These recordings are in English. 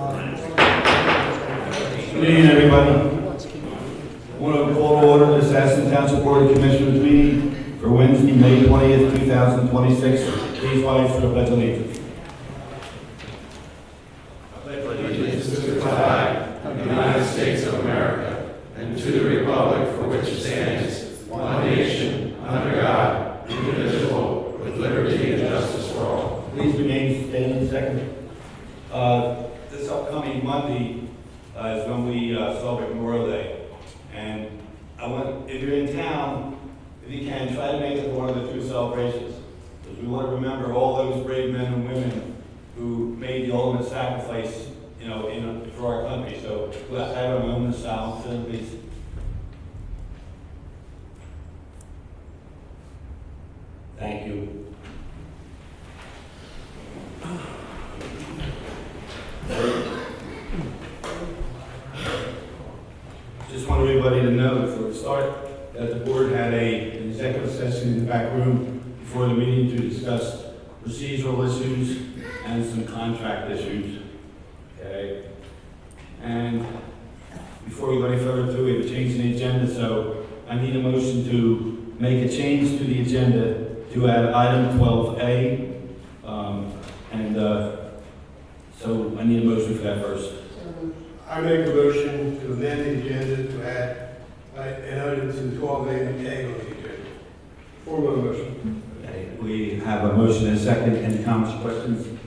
Good evening, everybody. I want to call to order this Aston Township Board of Commissioners meeting for Wednesday, May 20th, 2026. Please rise for the Pledge of Allegiance. I pledge allegiance to the flag of the United States of America and to the republic for which it stands, one nation, under God, indivisible, with liberty and justice for all. Please remain standing. Second. This upcoming Monday is when we celebrate Memorial Day. And if you're in town, if you can, try to make it one of the two celebrations. Because we want to remember all those brave men and women who made the ultimate sacrifice, for our country. So let's have a moment of silence, please. Thank you. Just want everybody to know before we start that the board had an executive session in the back room before the meeting to discuss procedural issues and some contract issues. Okay? And before we go any further through, we have a change in the agenda, so I need a motion to make a change to the agenda to add item 12A. So I need a motion for that first. I make a motion to amend the agenda to add an item to 12A on the agenda. Formal motion. Okay, we have a motion and a second. Any comments or questions?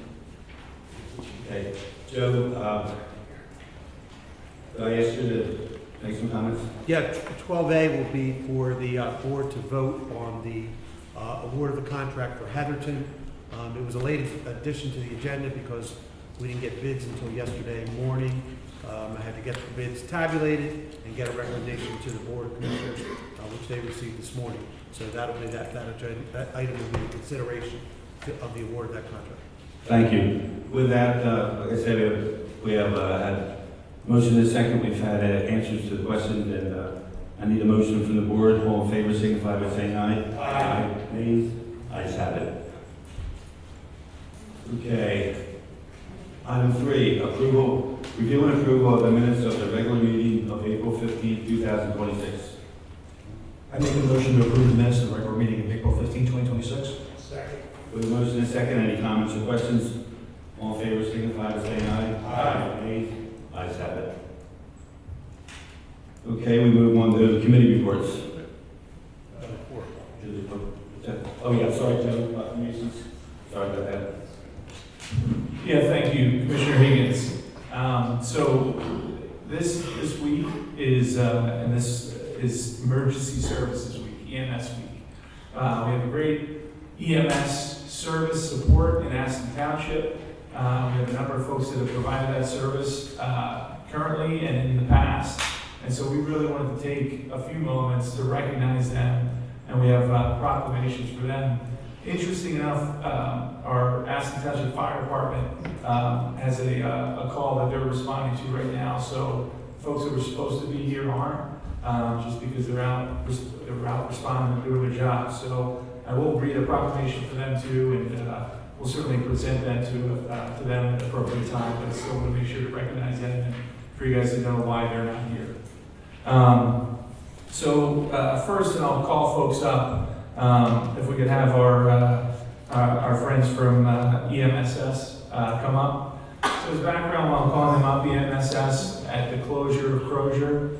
Okay, Joe, did I ask you to make some comments? Yeah, 12A will be for the board to vote on the award of the contract for Heatherton. It was a late addition to the agenda because we didn't get bids until yesterday morning. I had to get the bids tabulated and get a recommendation to the Board of Commissioners, which they received this morning. So that'll be that item will be in consideration of the award of that contract. Thank you. With that, like I said, we have had motion and a second. We've had answers to the questions, and I need a motion from the board. All in favor, signify by saying aye. Aye. Nays? Ayes have it. Okay. Item 3, review and approval of the minutes of the regular meeting of April 15, 2026. I make a motion to approve the minutes of the regular meeting of April 15, 2026. Second. With a motion and a second, any comments or questions? All in favor, signify by saying aye. Aye. Nays? Ayes have it. Okay, we move on to the committee reports. Oh yeah, sorry, Joe. Sorry about that. Yeah, thank you, Commissioner Higgins. So this week is, and this is Emergency Services Week, EMS Week. We have a great EMS service support in Aston Township. We have a number of folks that have provided that service currently and in the past. And so we really wanted to take a few moments to recognize them, and we have proclamations for them. Interesting enough, our Aston Township Fire Department has a call that they're responding to right now. So folks that were supposed to be here aren't, just because they're out responding and doing their job. So I will read a proclamation for them too, and we'll certainly present that to them at the appropriate time. But I still want to make sure to recognize them and for you guys to know why they're not here. First, and I'll call folks up. If we could have our friends from EMSS come up. So as background, while I'm calling them up, EMSS at the closure of Crozier.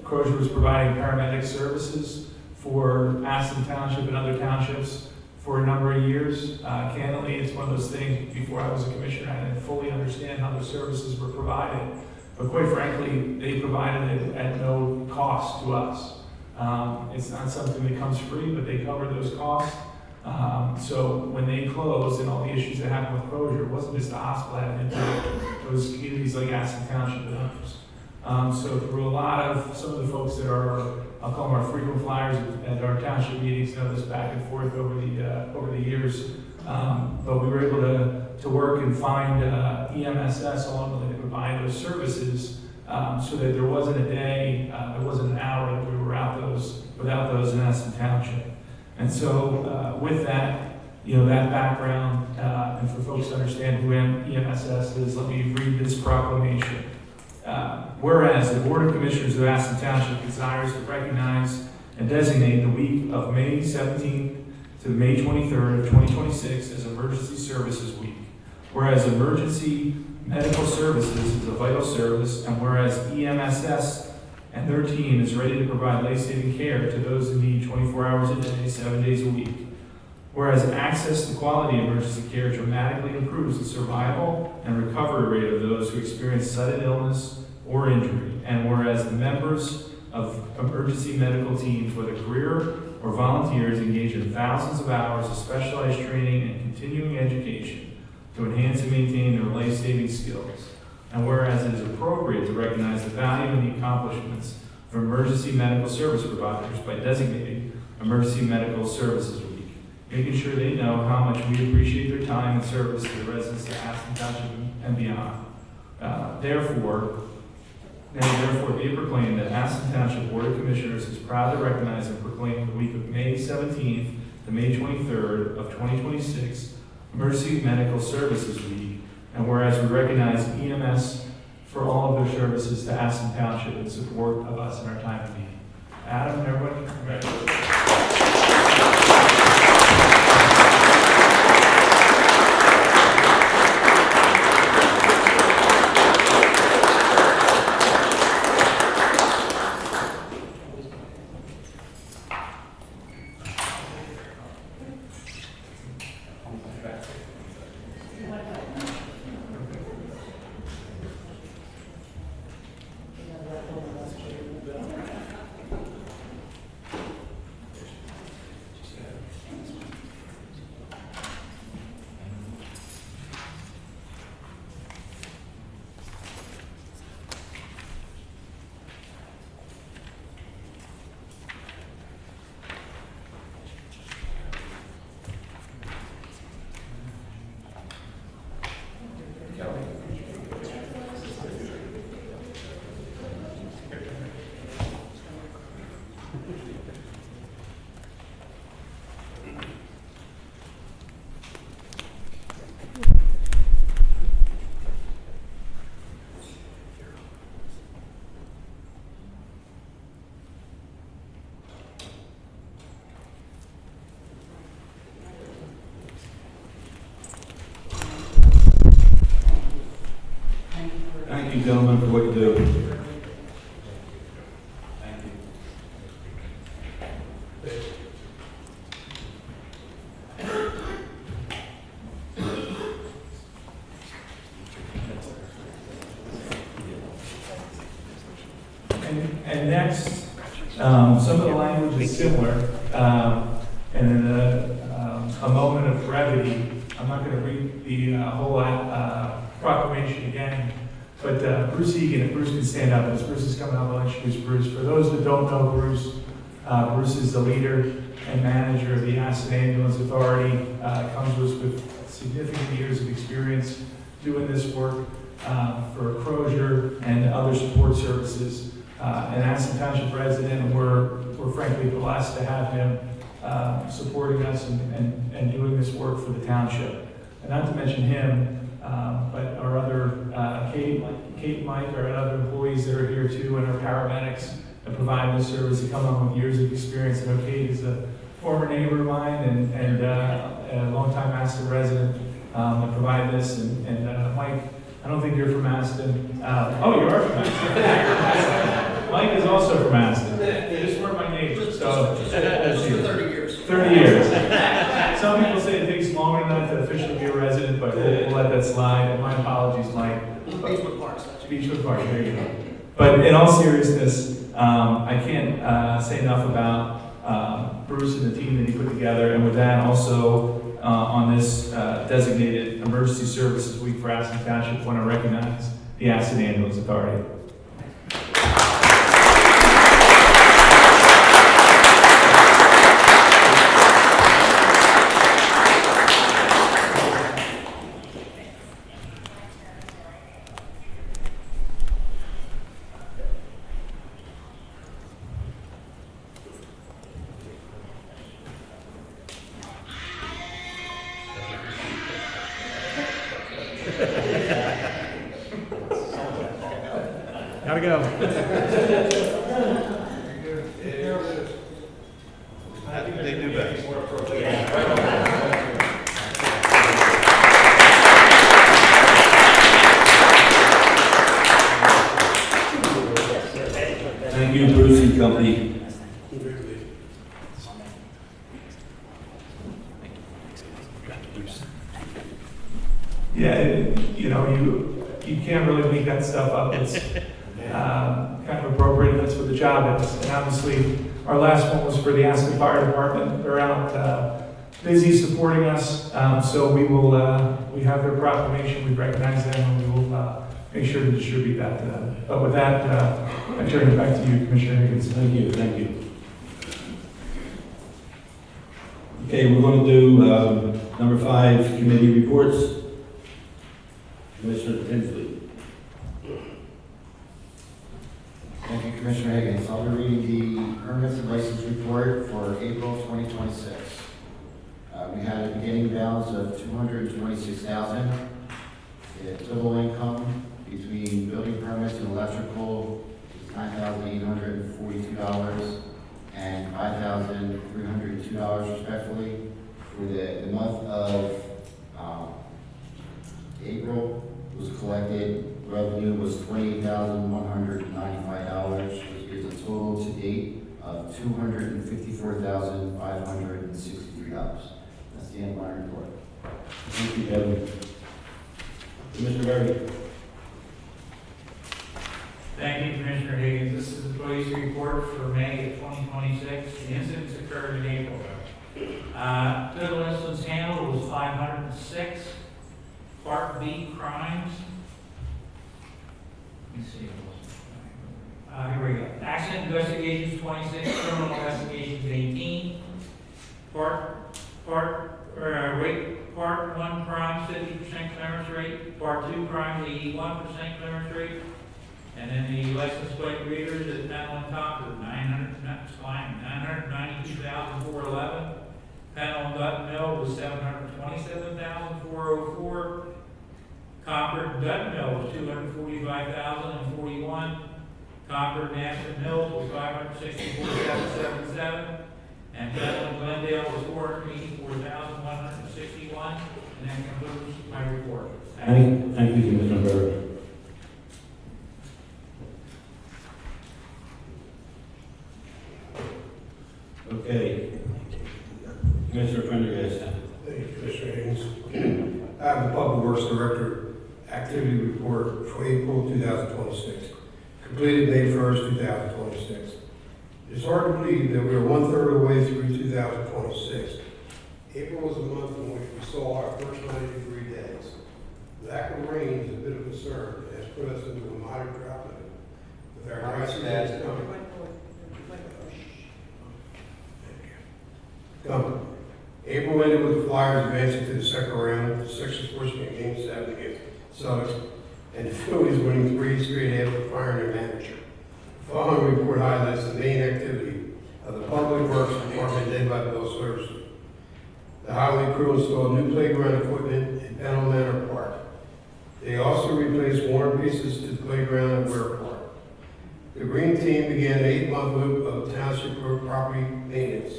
Crozier was providing paramedic services for Aston Township and other townships for a number of years. Candidly, it's one of those things, before I was a commissioner, I didn't fully understand how the services were provided. But quite frankly, they provided it at no cost to us. It's not something that comes free, but they cover those costs. So when they closed and all the issues that happened with Crozier, it wasn't just the hospital that had an impact. It was communities like Aston Township and others. So through a lot of some of the folks that are, I'll call them our frequent flyers at our township meetings, know this back and forth over the years. But we were able to work and find EMSS ultimately to provide those services. So that there wasn't a day, there wasn't an hour that we were without those in Aston Township. And so with that, that background, and for folks to understand who EMSS is, let me read this proclamation. Whereas the Board of Commissioners of Aston Township desires to recognize and designate the week of May 17th to May 23rd of 2026 as Emergency Services Week. Whereas emergency medical services is a vital service, and whereas EMSS and their team is ready to provide life-saving care to those in need 24 hours a day, 7 days a week. Whereas access to quality emergency care dramatically improves the survival and recovery rate of those who experience sudden illness or injury. And whereas the members of emergency medical teams, whether career or volunteers, engage in thousands of hours of specialized training and continuing education to enhance and maintain their life-saving skills. And whereas it is appropriate to recognize the value and the accomplishments of emergency medical service providers by designating Emergency Medical Services Week, making sure they know how much we appreciate their time and service to the residents of Aston Township and beyond. Therefore, be it proclaimed that Aston Township Board of Commissioners is proud to recognize and proclaim the week of May 17th to May 23rd of 2026 Emergency Medical Services Week. And whereas we recognize EMS for all of their services to Aston Township in support of us in our time of need. Adam and everybody, congratulations. Thank you, gentlemen, for what you do. Thank you. And next, some of the language is similar, and in a moment of brevity, I'm not going to read the whole proclamation again, but Bruce Egan, if Bruce can stand up, as Bruce is coming up, I'll introduce Bruce. For those that don't know Bruce, Bruce is the leader and manager of the Aston Ambulance Authority, comes with significant years of experience doing this work for Crozier and other support services. An Aston Township resident, and we're frankly blessed to have him supporting us and doing this work for the township. And not to mention him, but our other, Kate and Mike, our other employees that are here too, and our paramedics that provide this service, that come up with years of experience. And Kate is a former neighbor of mine and a longtime Aston resident that provide this. And Mike, I don't think you're from Aston. Oh, you are from Aston. Mike is also from Aston. They just weren't my neighbors. So, just for 30 years. 30 years. Some people say it takes longer than that to officially be a resident, but we'll let that slide. And my apologies, Mike. Beechwood Park. Beechwood Park, there you go. But in all seriousness, I can't say enough about Bruce and the team that he put together. And with that, also on this designated Emergency Services Week for Aston Township, I want to recognize the Aston Ambulance Authority. Gotta go. I think they do best. Thank you, Bruce and company. Yeah, you know, you can't really make that stuff up. It's kind of appropriate, that's what the job is. And obviously, our last one was for the Aston Fire Department. They're out busy supporting us, so we will, we have their proclamation, we recognize them, and we will make sure to distribute that to them. But with that, I turn it back to you, Commissioner Higgins. Thank you, thank you. Okay, we're going to do number 5, committee reports. Commissioner Tinsley. Thank you, Commissioner Higgins. I'll be reading the permits and license report for April 2026. We had a beginning balance of $226,000. The total income between building permits and electrical is $9,842 and $5,302 respectively. For the month of April was collected, revenue was $28,195, which gives a total to date of $254,563. That's the end of my report. Thank you, Kevin. Commissioner Berry. Thank you, Commissioner Higgins. This is the police report for May of 2026. The incidents occurred in April. Total incidents handled was 506. Part B, crimes. Let me see. Here we go. Accident investigations, 26. Criminal investigations, 18. Part 1 crimes, 50% clearance rate. Part 2 crimes, 81% clearance rate. And then the license plate readers at Penal and Concord, 992,411. Penal and Dutton Mill was 727,404. Concord and Dutton Mill was 245,041. Concord and Aston Mills was 564,777. And Penal and Glendale was 484,161. And that concludes my report. Thank you, Commissioner Berry. Okay. Commissioner Prendergast. Thank you, Commissioner Higgins. I have the Public Works Director activity report for April 2026, completed May 1st, 2026. It's hard to believe that we are 1/3 of the way through 2026. April was a month in which we saw our first 90-degree days. Lack of rain is a bit of a concern and has put us into a moderate drought mode. With our dry season coming. April ended with the Flyers advancing to the second round, the Sixers pushing a Game 7 against Celtics, and the Phillies winning 3 straight after firing their manager. The following report highlights the main activity of the Public Works Department led by Bill Services. The highway crew installed new playground equipment in Pennell Manor Park. They also replaced worn pieces to the playground at Ware Park. The Green Team began an 8-month loop of township property maintenance.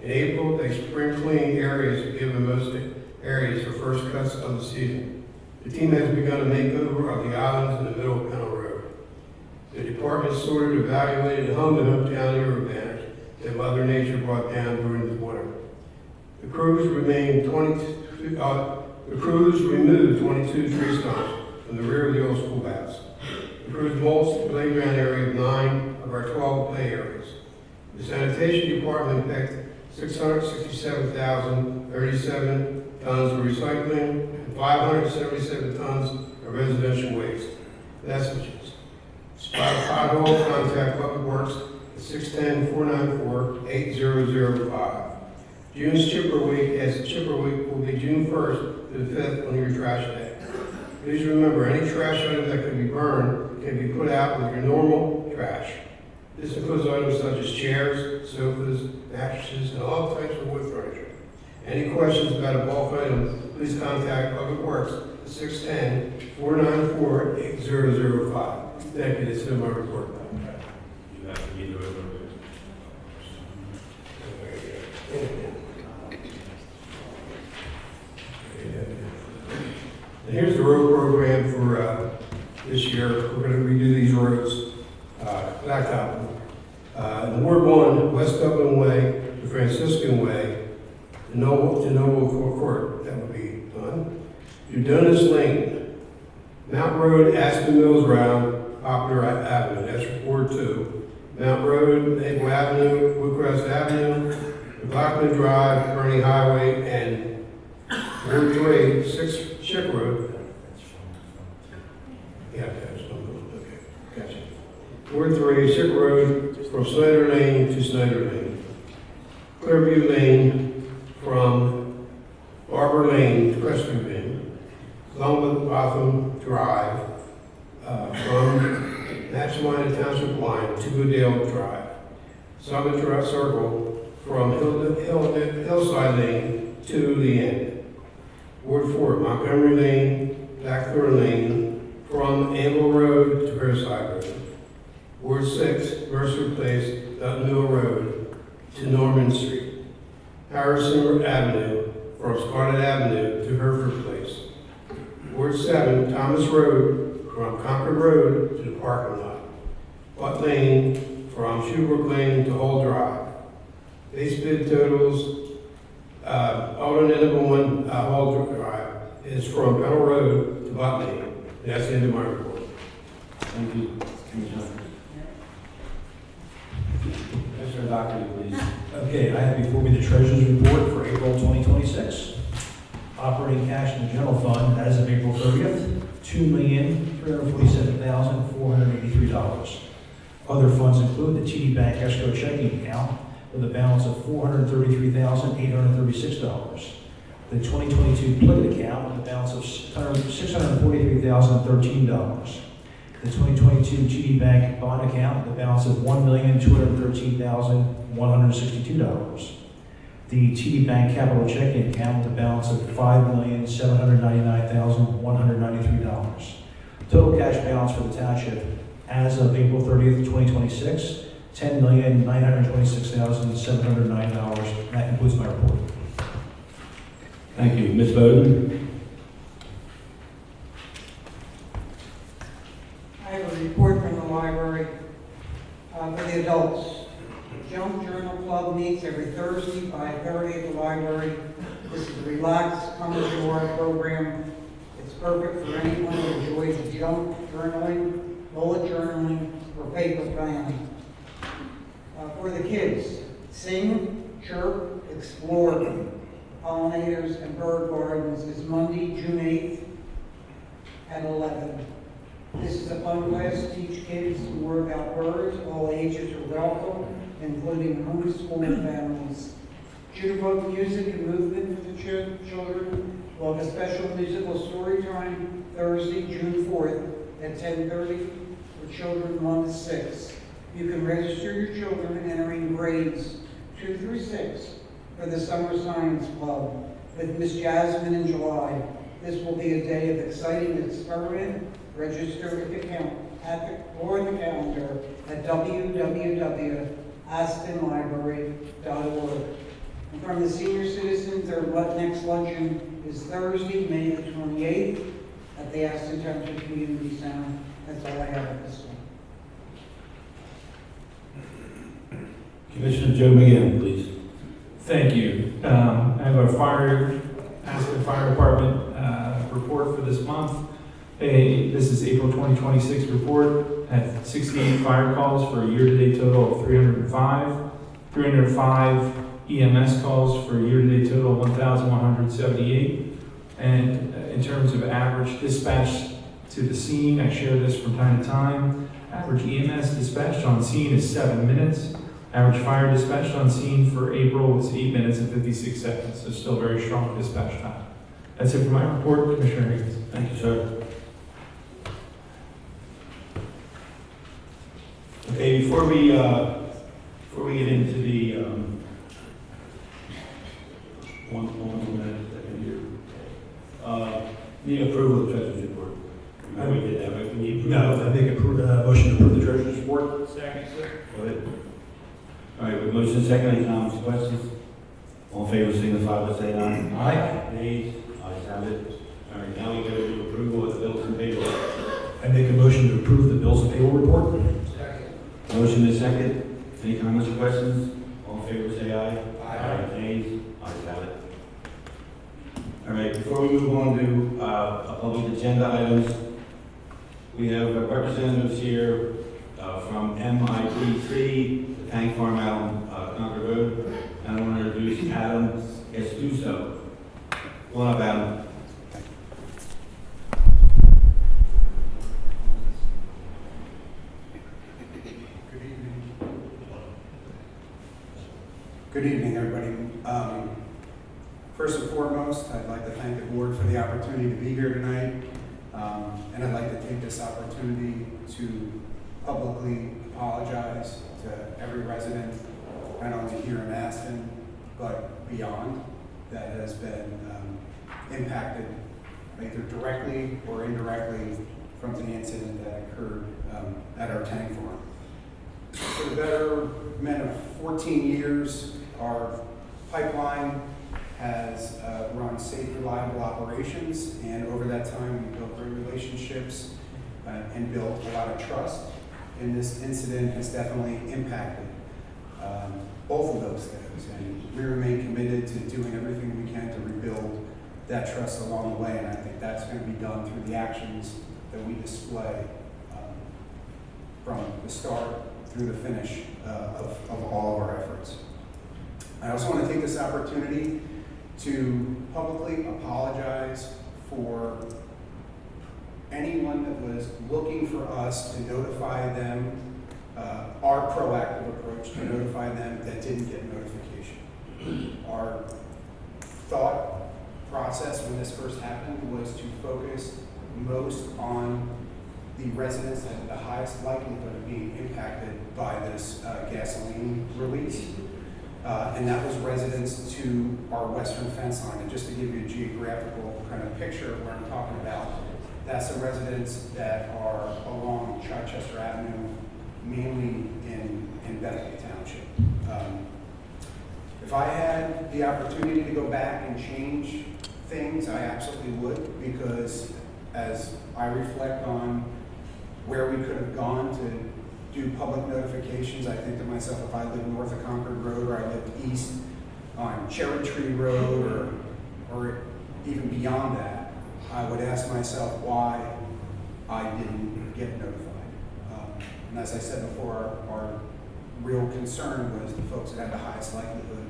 In April, they spring cleaned areas given most areas for first cuts of the season. The team has begun a makeover of the islands in the middle of Pennell Road. The department sorted, evaluated, and hung the hometown hero banners that Mother Nature brought down during the winter. The crews removed 22 tree stumps from the rear of the old schoolhouse. The crews mulched the playground area of 9 of our 12 play areas. The sanitation department picked 667,037 tons of recycling and 577 tons of residential waste. Messages. Spot a pothole, contact Public Works at 610-494-8005. June's Chipper Week, as Chipper Week will be June 1st to the 5th on your trash day. Please remember, any trash item that can be burned can be put out with your normal trash. This includes items such as chairs, sofas, mattresses, and all types of wood furniture. Any questions about a bulk item, please contact Public Works at 610-494-8005. Thank you, that's in my report. You have to be the road. And here's the road program for this year. We're going to redo these roads, blacktop. In Ward 1, West Dublin Way to Franciscan Way, to Noble Court, that would be done. Udonis Lane, Mount Road, Aspen Mills Route, Poplar Avenue, that's Ward 2. Mount Road, Maple Avenue, Woodcrest Avenue, McLaughlin Drive, Bernie Highway, and Ward 3, 6 Ship Road. Yeah, that's no good. Okay, gotcha. Ward 3, Ship Road, from Snyder Lane to Snyder Lane. Clearview Lane, from Arbor Lane to Crestview Lane. Botham Drive, from Natchitoches Township line to Goodale Drive. Summit Drive Circle, from Hillside Lane to the end. Ward 4, Montgomery Lane, Blackthorn Lane, from Amble Road to Riverside Road. Ward 6, Mercer Place, Dutton Mill Road to Norman Street. Harrison Avenue, from Scarlett Avenue to Hereford Place. Ward 7, Thomas Road, from Concord Road to the parking lot. Butt Lane, from Shoebrook Lane to Hall Drive. Base bid totals, alternate number 1, Hall Drive, is from Pedal Road to Butt Lane. That's the end of my report. Thank you, Commissioner. Commissioner Dockery, please. Okay, I have before me the Treasurer's Report for April 2026. Operating cash in the general fund as of April 30th, $2,347,483. Other funds include the TD Bank escrow checking account with a balance of $433,836. The 2022 Pliget account with a balance of $643,013. The 2022 TD Bank bond account with a balance of $1,213,162. The TD Bank capital checking account with a balance of $5,799,193. Total cash balance for the township as of April 30th, 2026, $10,926,709. That concludes my report. Thank you. Ms. Bowden? I have a report from the library for the adults. Jump Journal Club meets every Thursday, 5:30 at the library. This is a relaxed, come-as-you-are program. It's perfect for anyone who enjoys junk journaling, bullet journaling, or paper planning. For the kids, sing, chirp, explore. Pollinators and bird gardens is Monday, June 8th at 11. This is a fun class to teach kids more about birds. All ages are welcome, including homeschool families. Jukebox music and movement for the children. We'll have a special musical story time Thursday, June 4th at 10:30 for children 1 to 6. You can register your children entering grades 2 through 6 for the Summer Science Club with Miss Jasmine in July. This will be a day of exciting experiment. Register at the calendar at www.astonlibrary.org. And from the senior citizens, their next luncheon is Thursday, May the 28th at the Aston Township Community Center. That's all I have at this time. Commissioner Joe McGinn, please. Thank you. I have a Aston Fire Department report for this month. This is April 2026 report. Had 68 fire calls for a year-to-date total of 305. 305 EMS calls for a year-to-date total of 1,178. And in terms of average dispatch to the scene, I share this from time to time. Average EMS dispatched on scene is 7 minutes. Average fire dispatched on scene for April was 8 minutes and 56 seconds, so still very strong dispatch time. That's it for my report, Commissioner Higgins. Thank you, sir. Okay, before we get into the one minute here. No, we did that, but we need. No, I make a motion to approve the treasurer's report. Second, sir. Go ahead. All right, with motion second, any comments or questions? All in favor, signify by saying aye. Aye. Nays? Ayes have it. All right, now we go to approval of the bills and payroll. I make a motion to approve the bills and payroll report. Motion is second. Any comments or questions? All in favor, say aye. Aye. Nays? Ayes have it. All right, before we move on to public agenda items, we have representatives here from MIPC, the tank farm out on Concord Road. And I want to introduce Adam Estuso. Come on up, Adam. Good evening, everybody. First and foremost, I'd like to thank the board for the opportunity to be here tonight. And I'd like to take this opportunity to publicly apologize to every resident, not only here in Aston, but beyond, that has been impacted either directly or indirectly from the incident that occurred at our tank farm. For the betterment of 14 years, our pipeline has run safe, reliable operations, and over that time, we built great relationships and built a lot of trust. And this incident has definitely impacted both of those things, and we remain committed to doing everything we can to rebuild that trust along the way, and I think that's going to be done through the actions that we display from the start through the finish of all of our efforts. I also want to take this opportunity to publicly apologize for anyone that was looking for us to notify them, our proactive approach to notify them that didn't get notification. Our thought process when this first happened was to focus most on the residents that had the highest likelihood of being impacted by this gasoline release. And that was residents to our western fence line. And just to give you a geographical kind of picture of what I'm talking about, that's the residents that are along Chichester Avenue, mainly in Bethany Township. If I had the opportunity to go back and change things, I absolutely would, because as I reflect on where we could have gone to do public notifications, I think to myself, if I lived north of Concord Road, or I lived east on Cherry Tree Road, or even beyond that, I would ask myself why I didn't get notified. And as I said before, our real concern was the folks that had the highest likelihood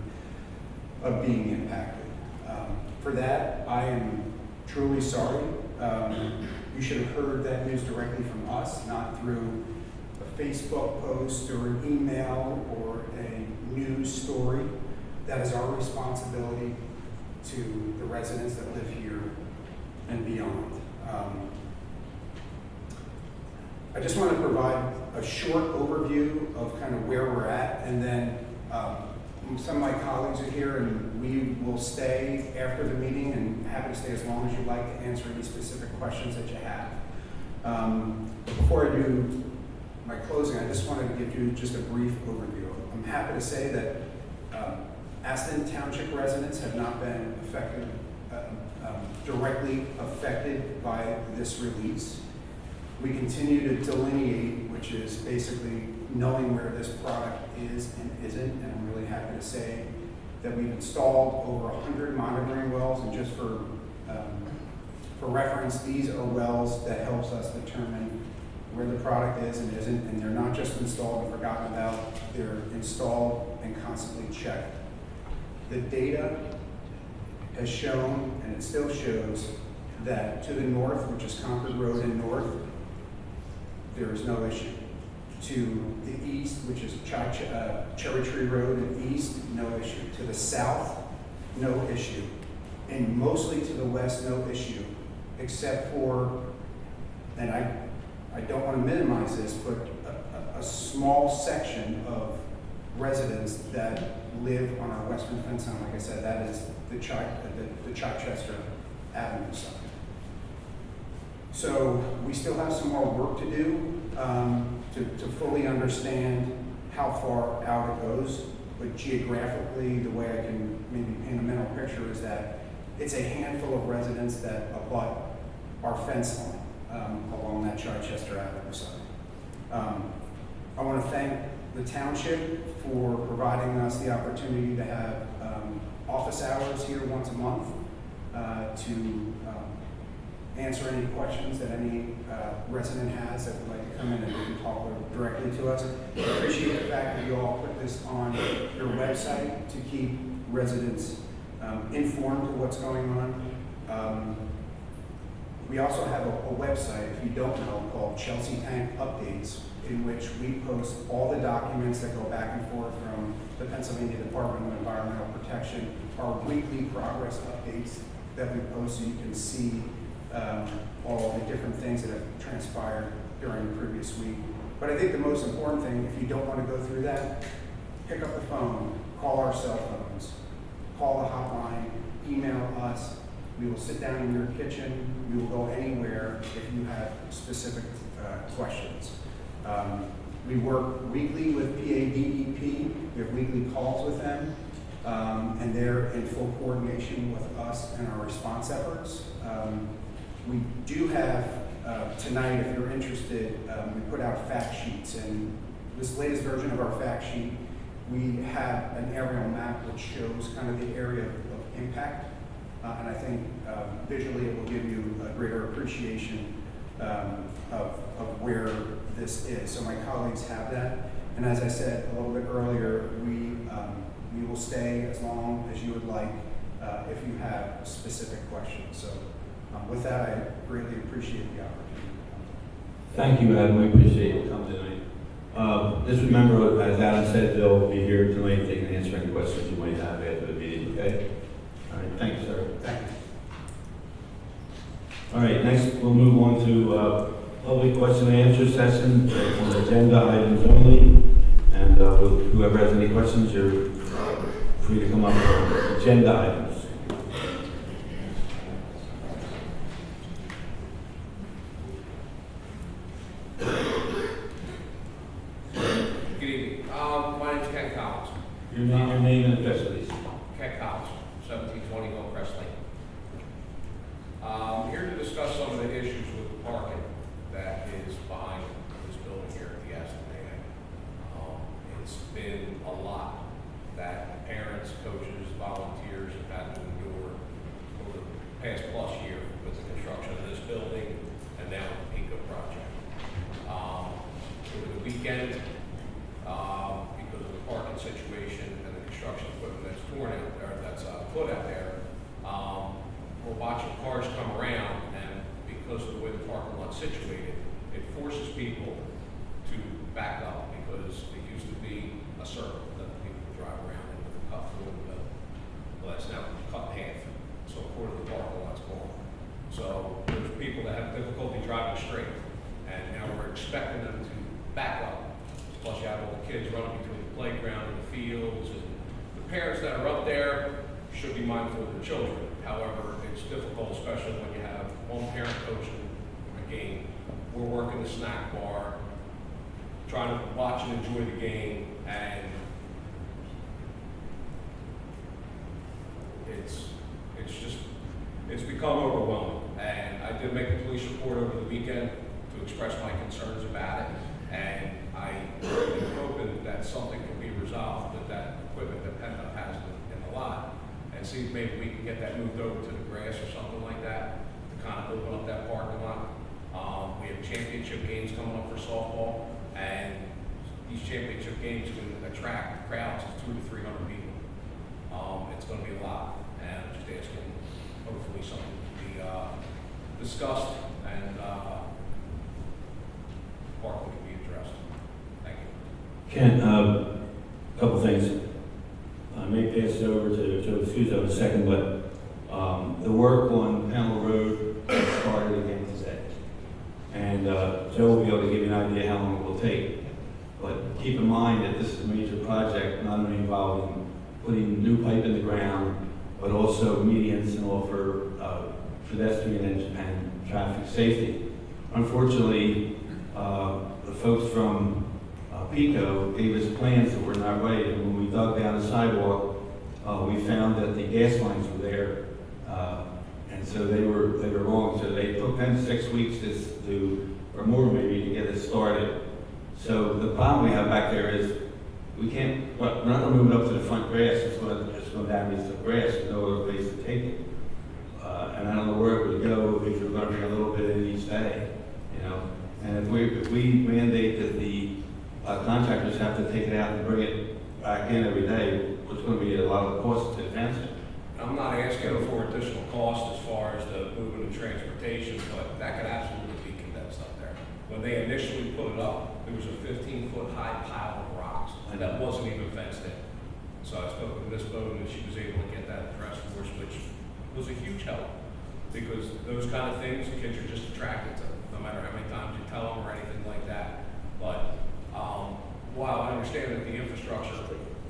of being impacted. For that, I am truly sorry. You should have heard that news directly from us, not through a Facebook post or an email or a news story. That is our responsibility to the residents that live here and beyond. I just want to provide a short overview of kind of where we're at, and then some of my colleagues are here, and we will stay after the meeting, and happy to stay as long as you'd like to answer any specific questions that you have. Before I do my closing, I just wanted to give you just a brief overview. I'm happy to say that Aston Township residents have not been affected, directly affected by this release. We continue to delineate, which is basically knowing where this product is and isn't, and I'm really happy to say that we've installed over 100 monitoring wells, and just for reference, these are wells that helps us determine where the product is and isn't, and they're not just installed and forgotten about, they're installed and constantly checked. The data has shown, and it still shows, that to the north, which is Concord Road and north, there is no issue. To the east, which is Cherry Tree Road and east, no issue. To the south, no issue. And mostly to the west, no issue, except for, and I don't want to minimize this, but a small section of residents that live on our western fence line. Like I said, that is the Chichester Avenue side. So we still have some more work to do to fully understand how far out it goes. But geographically, the way I can maybe paint a mental picture is that it's a handful of residents that abut our fence line along that Chichester Avenue side. I want to thank the township for providing us the opportunity to have office hours here once a month to answer any questions that any resident has that would like to come in and we can talk directly to us. I appreciate the fact that you all put this on your website to keep residents informed of what's going on. We also have a website, if you don't know, called Chelsea Tank Updates, in which we post all the documents that go back and forth from the Pennsylvania Department of Environmental Protection, our weekly progress updates that we post so you can see all the different things that have transpired during the previous week. But I think the most important thing, if you don't want to go through that, pick up the phone, call our cell phones, call the hotline, email us. We will sit down in your kitchen. We will go anywhere if you have specific questions. We work weekly with PADEP. We have weekly calls with them, and they're in full coordination with us and our response efforts. We do have, tonight, if you're interested, we put out fact sheets, and this latest version of our fact sheet, we have an aerial map which shows kind of the area of impact, and I think visually it will give you a greater appreciation of where this is. So my colleagues have that, and as I said a little bit earlier, we will stay as long as you would like if you have specific questions. So with that, I greatly appreciate the opportunity. Thank you, Adam. We appreciate you coming tonight. Just remember, as Adam said, they'll be here tonight. They can answer any questions you might have after the meeting, okay? All right, thank you, sir. Thank you. All right, next we'll move on to public question and answer session on agenda items only. And whoever has any questions, you're free to come up with agenda items. Your name and address, please. Ken Collins, 1720 Hillcrest Lane. Here to discuss some of the issues with the parking that is behind this building here at the Aston Township. It's been a lot that parents, coaches, volunteers have had to endure over the past plus year with the construction of this building and now the Pico project. Over the weekend, because of the parking situation and the construction equipment that's torn out there, that's put out there, we're watching cars come around, and because of the way the parking lot's situated, it forces people to back up because it used to be a circle that people would drive around in with a cut through the middle. Well, that's now cut in half, so a quarter of the parking lot's gone. So there's people that have difficulty driving straight, and now we're expecting them to back up. Plus you have all the kids running between the playground and the fields, and the parents that are up there should be mindful of their children. However, it's difficult, especially when you have one parent coaching a game. We're working the snack bar, trying to watch and enjoy the game, and it's become overwhelming. And I did make a police report over the weekend to express my concerns about it, and I am hoping that something can be resolved with that equipment that PennDOT has in the lot, and see if maybe we can get that moved over to the grass or something like that to kind of open up that parking lot. We have championship games coming up for softball, and these championship games can attract crowds of 200 to 300 people. It's going to be a lot, and I'm just asking, hopefully something can be discussed and parking can be addressed. Thank you. Ken, a couple things. I may pass it over to Joe D'Souza in a second, but the work on Panel Road started again today. And Joe will be able to give you an idea how long it will take. But keep in mind that this is a major project, not only involving putting new pipe in the ground, but also medians and all for pedestrian and traffic safety. Unfortunately, the folks from Pico gave us plans that were not right, and when we dug down the sidewalk, we found that the gas lines were there, and so they were wrong. So they took them 6 weeks to or more maybe, to get it started. So the problem we have back there is we can't, we're not going to move it up to the front grass. It's going to damage the grass. There's no other place to take it. And I don't know where it would go if you're going to bring a little bit in each day, you know. And if we mandate that the contractors have to take it out and bring it back in every day, it's going to be a lot of cost to the township. I'm not asking for additional cost as far as the movement of transportation, but that could absolutely be condensed up there. When they initially put it up, there was a 15-foot high pile of rocks, and that wasn't even fenced in. So I spoke with Ms. Bowden, and she was able to get that addressed for us, which was a huge help, because those kind of things, kids are just attracted to, no matter how many times you tell them or anything like that. But while I understand that the infrastructure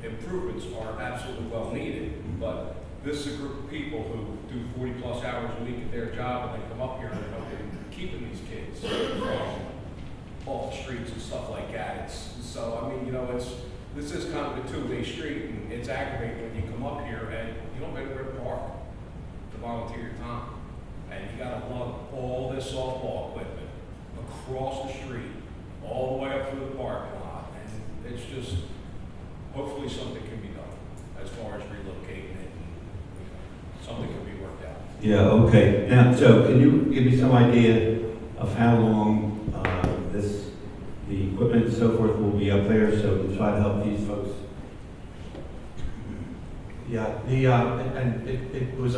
improvements are absolutely well needed, but this is a group of people who do 40+ hours a week at their job, and they come up here and they're helping keeping these kids from off the streets and stuff like that. So I mean, you know, this is kind of a two-way street, and it's aggravating when you come up here and you don't get anywhere to park to volunteer your time, and you got to lug all this softball equipment across the street, all the way up through the parking lot, and it's just, hopefully something can be done as far as relocating it, and something can be worked out. Yeah, okay. Now, Joe, can you give me some idea of how long the equipment and so forth will be up there, so we can try to help these folks? Yeah, and it was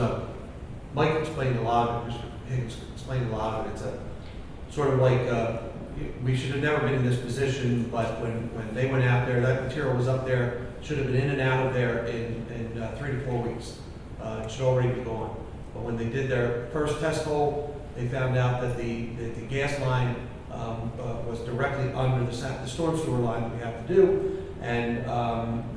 Mike explained a lot of it, Mr. Higgins explained a lot of it. It's a sort of like, we should have never been in this position, but when they went out there, that material was up there, should have been in and out of there in 3 to 4 weeks. It should already be gone. But when they did their first test hole, they found out that the gas line was directly under the storm sewer line that we have to do. And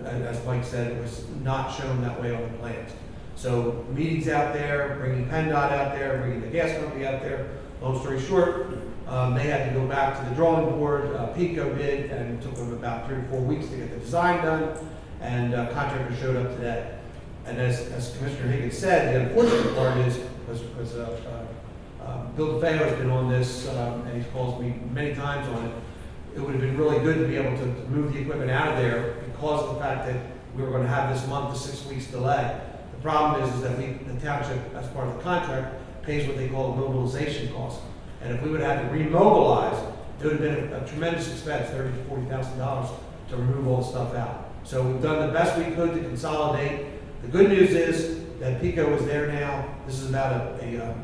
as Mike said, it was not shown that way on the plans. So meetings out there, bringing PennDOT out there, bringing the gas company out there. Long story short, they had to go back to the drawing board. Pico did, and it took them about 3 or 4 weeks to get the design done. And contractor showed up today. And as Commissioner Higgins said, the unfortunate part is, Bill DeFeo has been on this, and he's called me many times on it. It would have been really good to be able to move the equipment out of there because of the fact that we were going to have this month to 6 weeks delay. The problem is that the township, as part of the contract, pays what they call a mobilization cost. And if we would have had to remobilize, it would have been a tremendous expense, $30,000 to $40,000 to remove all the stuff out. So we've done the best we could to consolidate. The good news is that Pico is there now. This is about a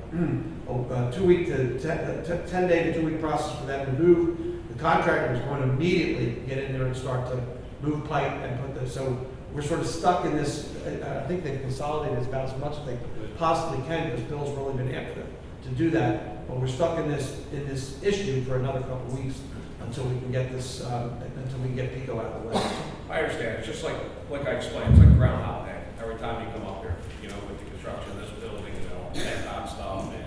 2-week to 10-day to 2-week process for them to move. The contractor is going to immediately get in there and start to move pipe and put the, so we're sort of stuck in this. I think they've consolidated about as much as they possibly can, because Bill's really been after to do that. But we're stuck in this issue for another couple of weeks until we can get this, until we can get Pico out of the way. I understand. It's just like I explained, it's like Groundhog Day. Every time you come up here, you know, with the construction of this building and all that stuff, and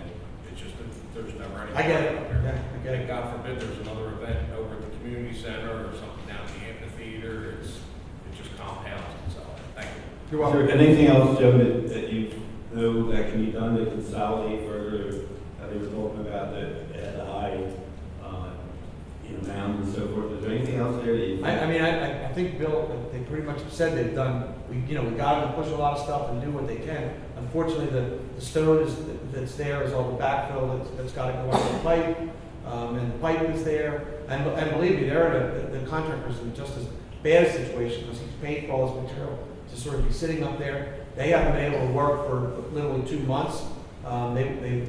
it's just, there's never anything. I get it. up here. Yeah, I get it. And God forbid there's another event over at the community center or something down at the amphitheater. It just compounds itself. Thank you. You're Is welcome. there anything else, Joe, that you know that can be done to consolidate further? They were talking about the high, mountains and so forth. Is there anything else there that you? I think Bill, they pretty much said they've done. We got them to push a lot of stuff and do what they can. Unfortunately, the stone that's there is all the backfill that's got to go on the pipe, and the pipe is there. And believe me, the contractor's in just as bad a situation, because he's paid for all this material to sort of be sitting up there. They haven't been able to work for literally 2 months. They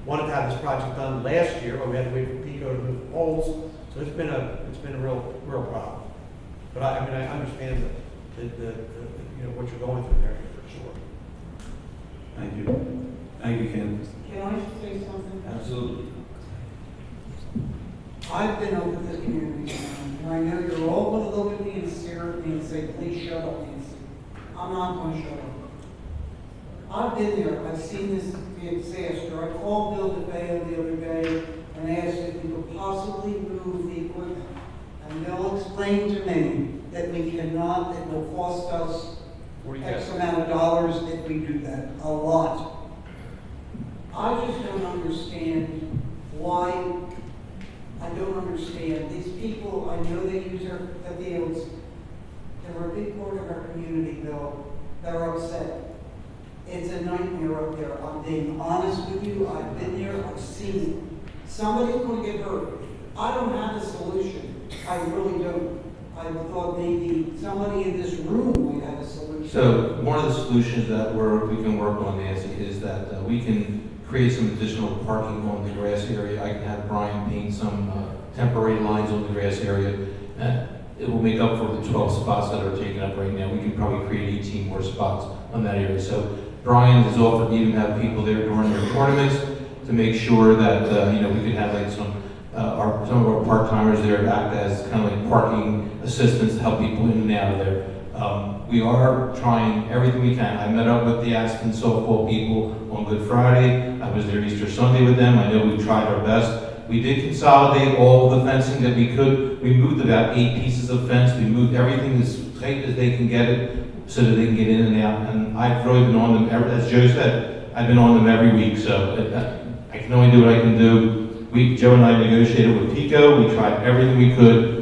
wanted to have this project done last year, but we had to wait for Pico to move the poles. So it's been a real problem. But I understand what you're going through there for sure. Thank you. Thank you, Ken. Can I say something? Absolutely. I've been over to the community center, and I know you're all going to look at me and stare at me and say, please shut up, Nancy. I'm not going to shut up. I've been there, I've seen this disaster. I called Bill DeFeo the other day and asked if we could possibly move the equipment. And Bill explained to me that we cannot, it will cost us X amount of dollars if we do that, a lot. I just don't understand why, I don't understand. These people, I know they use the fields. They're a big part of our community, Bill. They're upset. It's a nightmare up there. I'm being honest with you. I've been there. I've seen it. Somebody's going to get hurt. I don't have a solution. I really don't. I thought maybe somebody in this room might have a solution. So one of the solutions that we can work on, Nancy, is that we can create some additional parking on the grass area. I can have Brian paint some temporary lines on the grass area. It will make up for the 12 spots that are taken up right now. We can probably create 18 more spots on that area. So Brian has offered to even have people there during their tournaments to make sure that we could have like some of our part-timers there act as kind of like parking assistants to help people in and out of there. We are trying everything we can. I met up with the Aston softball people on Good Friday. I was there Easter Sunday with them. I know we tried our best. We did consolidate all the fencing that we could. We moved about 8 pieces of fence. We moved everything as tight as they can get it so that they can get in and out. And I've really been on them, as Joe said, I've been on them every week. So I can only do what I can do. Joe and I negotiated with Pico. We tried everything we could.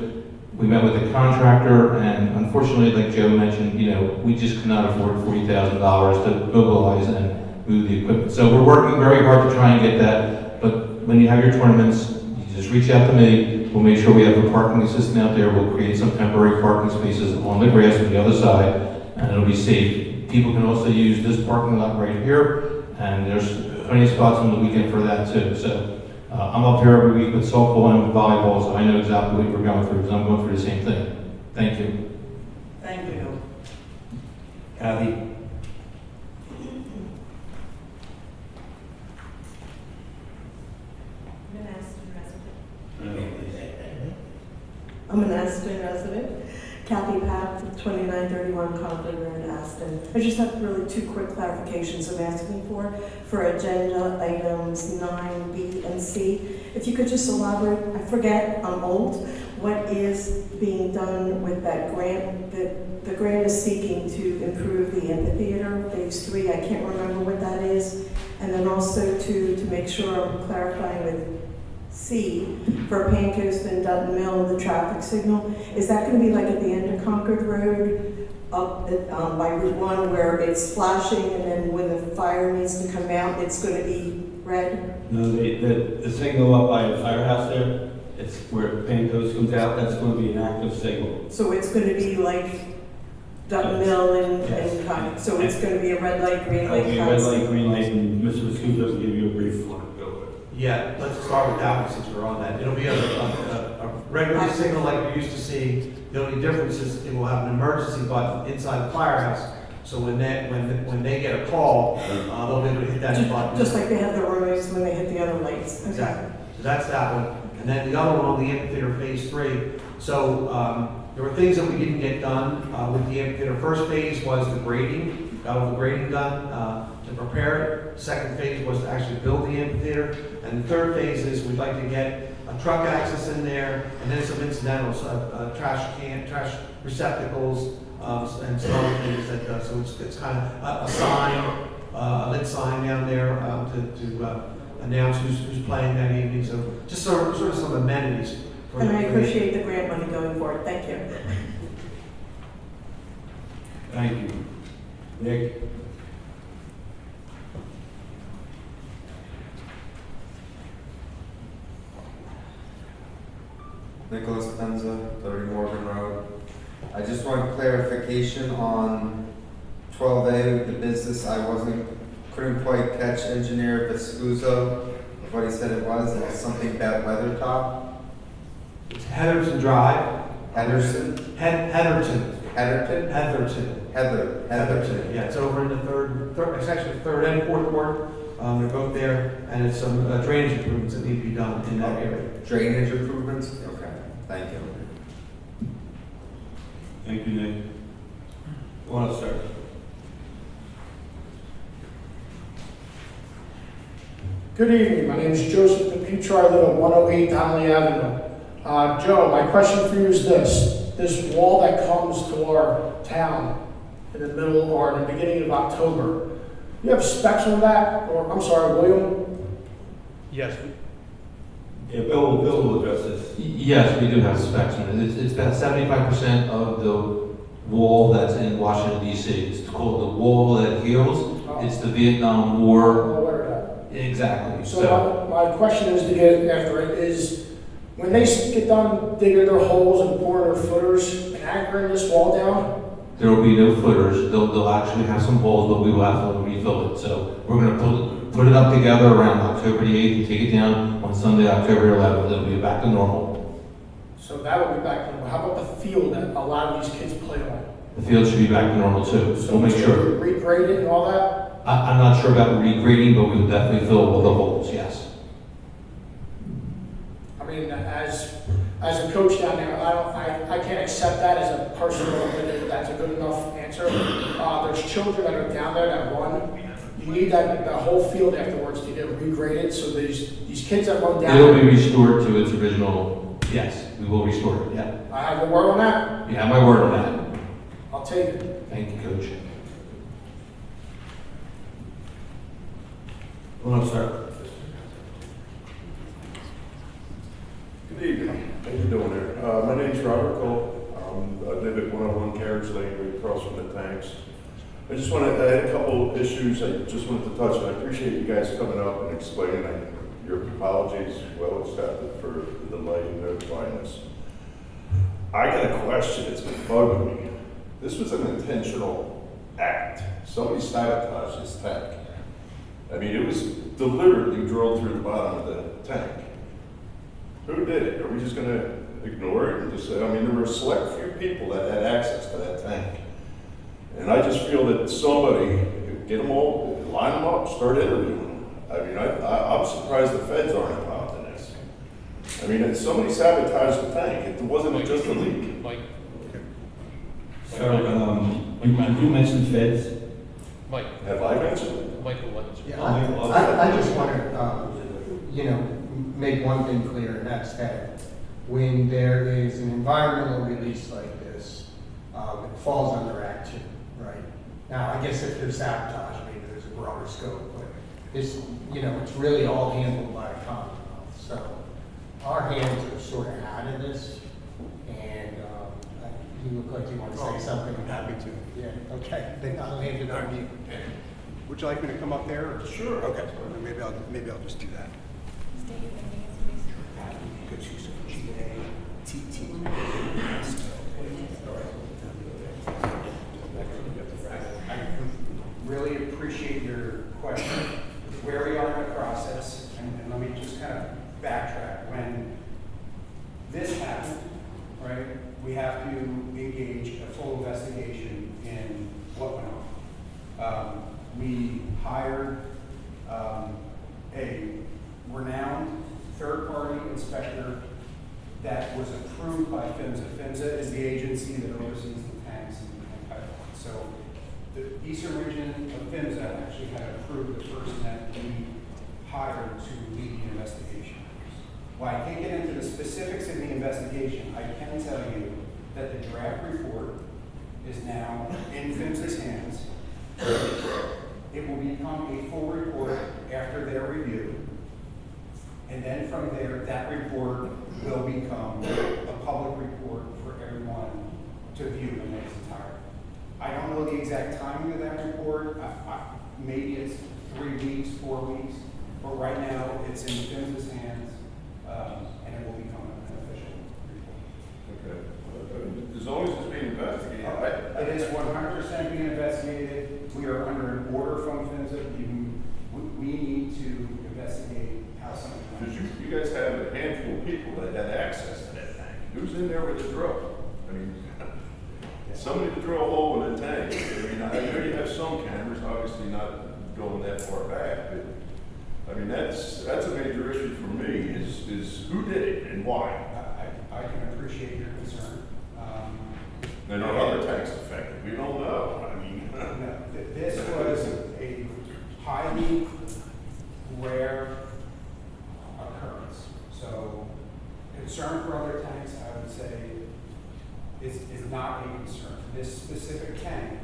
We met with the contractor, and unfortunately, like Joe mentioned, we just cannot afford $40,000 to mobilize and move the equipment. So we're working very hard to try and get that. But when you have your tournaments, you just reach out to me. We'll make sure we have a parking assistant out there. We'll create some temporary parking spaces on the grass on the other side, and it'll be safe. People can also use this parking lot right here, and there's plenty of spots on the weekend for that too. So I'm up here every week with softball and with volleyball, so I know exactly what we're going through, because I'm going through the same thing. Thank you. Thank you. Kathy? I'm an Aston resident, Kathy Papp, 2931 Conklin Road, Aston. I just have really 2 quick clarifications I'm asking for agenda items 9, B, and C. If you could just elaborate, I forget, I'm old, what is being done with that grant? The grant is seeking to improve the amphitheater, phase 3, I can't remember what that is. And then also to make sure I'm clarifying with C, for Pancoast and Dutton Mill, the traffic signal, is that going to be like at the end of Concord Road, up by Route 1, where it's flashing, and then when the fire needs to come out, it's going to be red? No, the signal up by the firehouse there, it's where Pancoast comes out, that's going to be an active signal. So it's going to be like Dutton Mill and Concord, so it's going to be a red light, green light? It'll be red light, green light, and Mr. Viscuso will give you a brief one. Yeah, let's start with that one since we're on that. It'll be a regular signal like we used to see. The only difference is it will have an emergency button inside the firehouse. So when they get a call, they'll be able to hit that button. Just like they have the roads when they hit the other lights? Okay. Exactly. So that's that one. And then the other one on the amphitheater phase 3. So there were things that we didn't get done with the amphitheater. First phase was the grading. Got all the grading done to prepare it. Second phase was to actually build the amphitheater. And the third phase is we'd like to get a truck access in there, and then some incidentals, trash receptacles, and some other things that, so it's kind of a sign, a lit sign down there to announce who's playing that evening. So just sort of some amenities. And I appreciate the grant money going forward. Thank you. Thank you. Nick? Nicholas Penza, 30 Morgan Road. I just want clarification on 12A with the business. Couldn't quite catch engineer Viscuso, what he said it was. It was something about Weathertop. It's Heatherton Drive. Henderson? Heatherton. Heatherton? Heatherton. Yeah, it's over in the third, it's actually the third and fourth ward. They're both there, and it's some drainage improvements that need to be done in that area. Drainage improvements? Okay, thank you. Thank you, Nick. Want to start? Good evening, my name is Joseph DePietro, I live at 108 Donnelly Avenue. Joe, my question for you is this wall that comes to our town in the middle or in the beginning of October, you have specs on that, or, I'm sorry, William? Yes, Yeah, Bill will address this. Yes, we do have specs on it. It's about 75% of the wall that's in Washington DC. It's called the wall that heals. It's the Vietnam War. I'm aware of that. Exactly. So my question is to get after it is, when they get done digging their holes and pouring their footers and anchoring this wall down, There will be no footers. They'll actually have some holes, but we will have to refill it. So we're going to put it up together around October the 8th and take it down on Sunday, October 11th. It'll be back to normal. so that would be back to normal. How about the field that a lot of these kids play on? The field should be back to normal too. So We'll make sure. regrade it and all that? I'm not sure about regrading, but we will definitely fill all the holes, yes. I mean, as a coach down there, I can't accept that as a personal opinion. That's a good enough answer. There's children that are down there that run. You need that whole field afterwards to get regraded. So these kids that run down. It'll be restored to its original, yes, we will restore it, yeah. I have your word on that. You have my word on that. I'll take it. Thank you, Coach. Hello, sir. Good evening. How you doing there? My name's Robert Cole. I live at 101 Carriage Lane, right across from the tanks. I had a couple of issues I just wanted to touch on. I appreciate you guys coming up and explaining. Your apologies well accepted for the delay in notifying us. I got a question that's been bugging me. This was an intentional act. Somebody sabotaged this tank. I mean, it was deliberately drilled through the bottom of the tank. Who did it? Are we just going to ignore it and just say, I mean, there were a select few people that had access to that tank. And I just feel that somebody, get them all, line them up, start interviewing them. I mean, I'm surprised the feds aren't involved in this. I mean, somebody sabotaged the tank. It wasn't just a leak. Mike. Sir, you mentioned feds. Mike. Have I mentioned it? Michael Lenz. Yeah, I just want to, make one thing clear, and that's that when there is an environmental release like this, it falls under Act 2, right? Now, I guess if there's sabotage, maybe there's a broader scope, but it's, it's really all handled by the Commonwealth. So our hands are sort of out of this, and you look like you want to say something. I'm happy to. Yeah, okay, then I'll hand it on to you. Would you like me to come up there? Or? Sure. Okay. Maybe I'll just do that. Good use of GATT. I really appreciate your question. Where we are in the process, and let me just kind of backtrack. When this happened, right, we have to engage a full investigation in what went on. We hired a renowned third-party inspector that was approved by PHMSA. PHMSA is the agency that oversees the tanks and pipelines. So the Eastern region of PHMSA actually had approved the person that we hired to lead the investigation. While I can't get into the specifics of the investigation, I can tell you that the draft report is now in PHMSA's hands. It will become a full report after their review. And then from there, that report will become a public report for everyone to view in its entirety. I don't know the exact timing of that report. Maybe it's 3 weeks, 4 weeks, but right now it's in PHMSA's hands, and it will become an official report. Okay. As long as it's being investigated. It is 100% being investigated. We are under an order from PHMSA. We need to investigate how something. Because you guys have a handful of people that had access to that tank. Who's in there with the drill? I mean, somebody to drill a hole in the tank. I mean, I know you have some cameras, obviously not going that far back, but I mean, that's a major issue for me is who did it and why. I can appreciate your concern. And are other tanks affected? We don't know. I mean, no, this was a highly rare concern for other tanks, I would say, is not a concern. This specific tank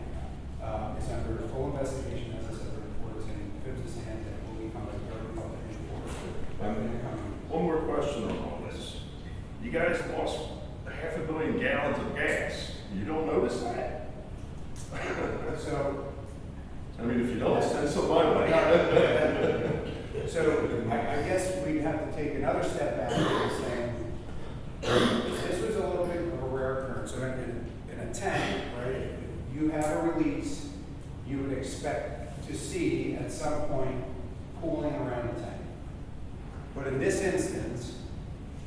is under full investigation, as I said, the report is in Phipps's hands, and will become a very public report. One more question on all this. You guys lost 500 million gallons of gas. You don't notice that? So, I mean, if you don't, send some my way. so I guess we'd have to take another step back and say, this was a little bit of a rare occurrence. So in a tank, right, if you have a release, you would expect to see at some point cooling around the tank. But in this instance,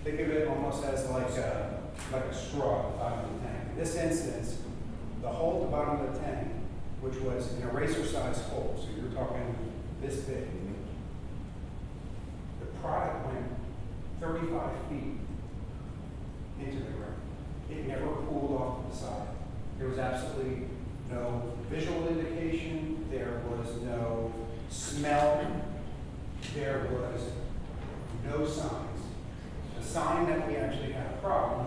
think of it almost as like a straw at the bottom of the tank. In this instance, the hole at the bottom of the tank, which was an eraser-sized hole, so you're talking this big, the product went 35 feet into the ground. It never cooled off to the side. There was absolutely no visual indication. There was no smell. There was no signs. The sign that we actually had a problem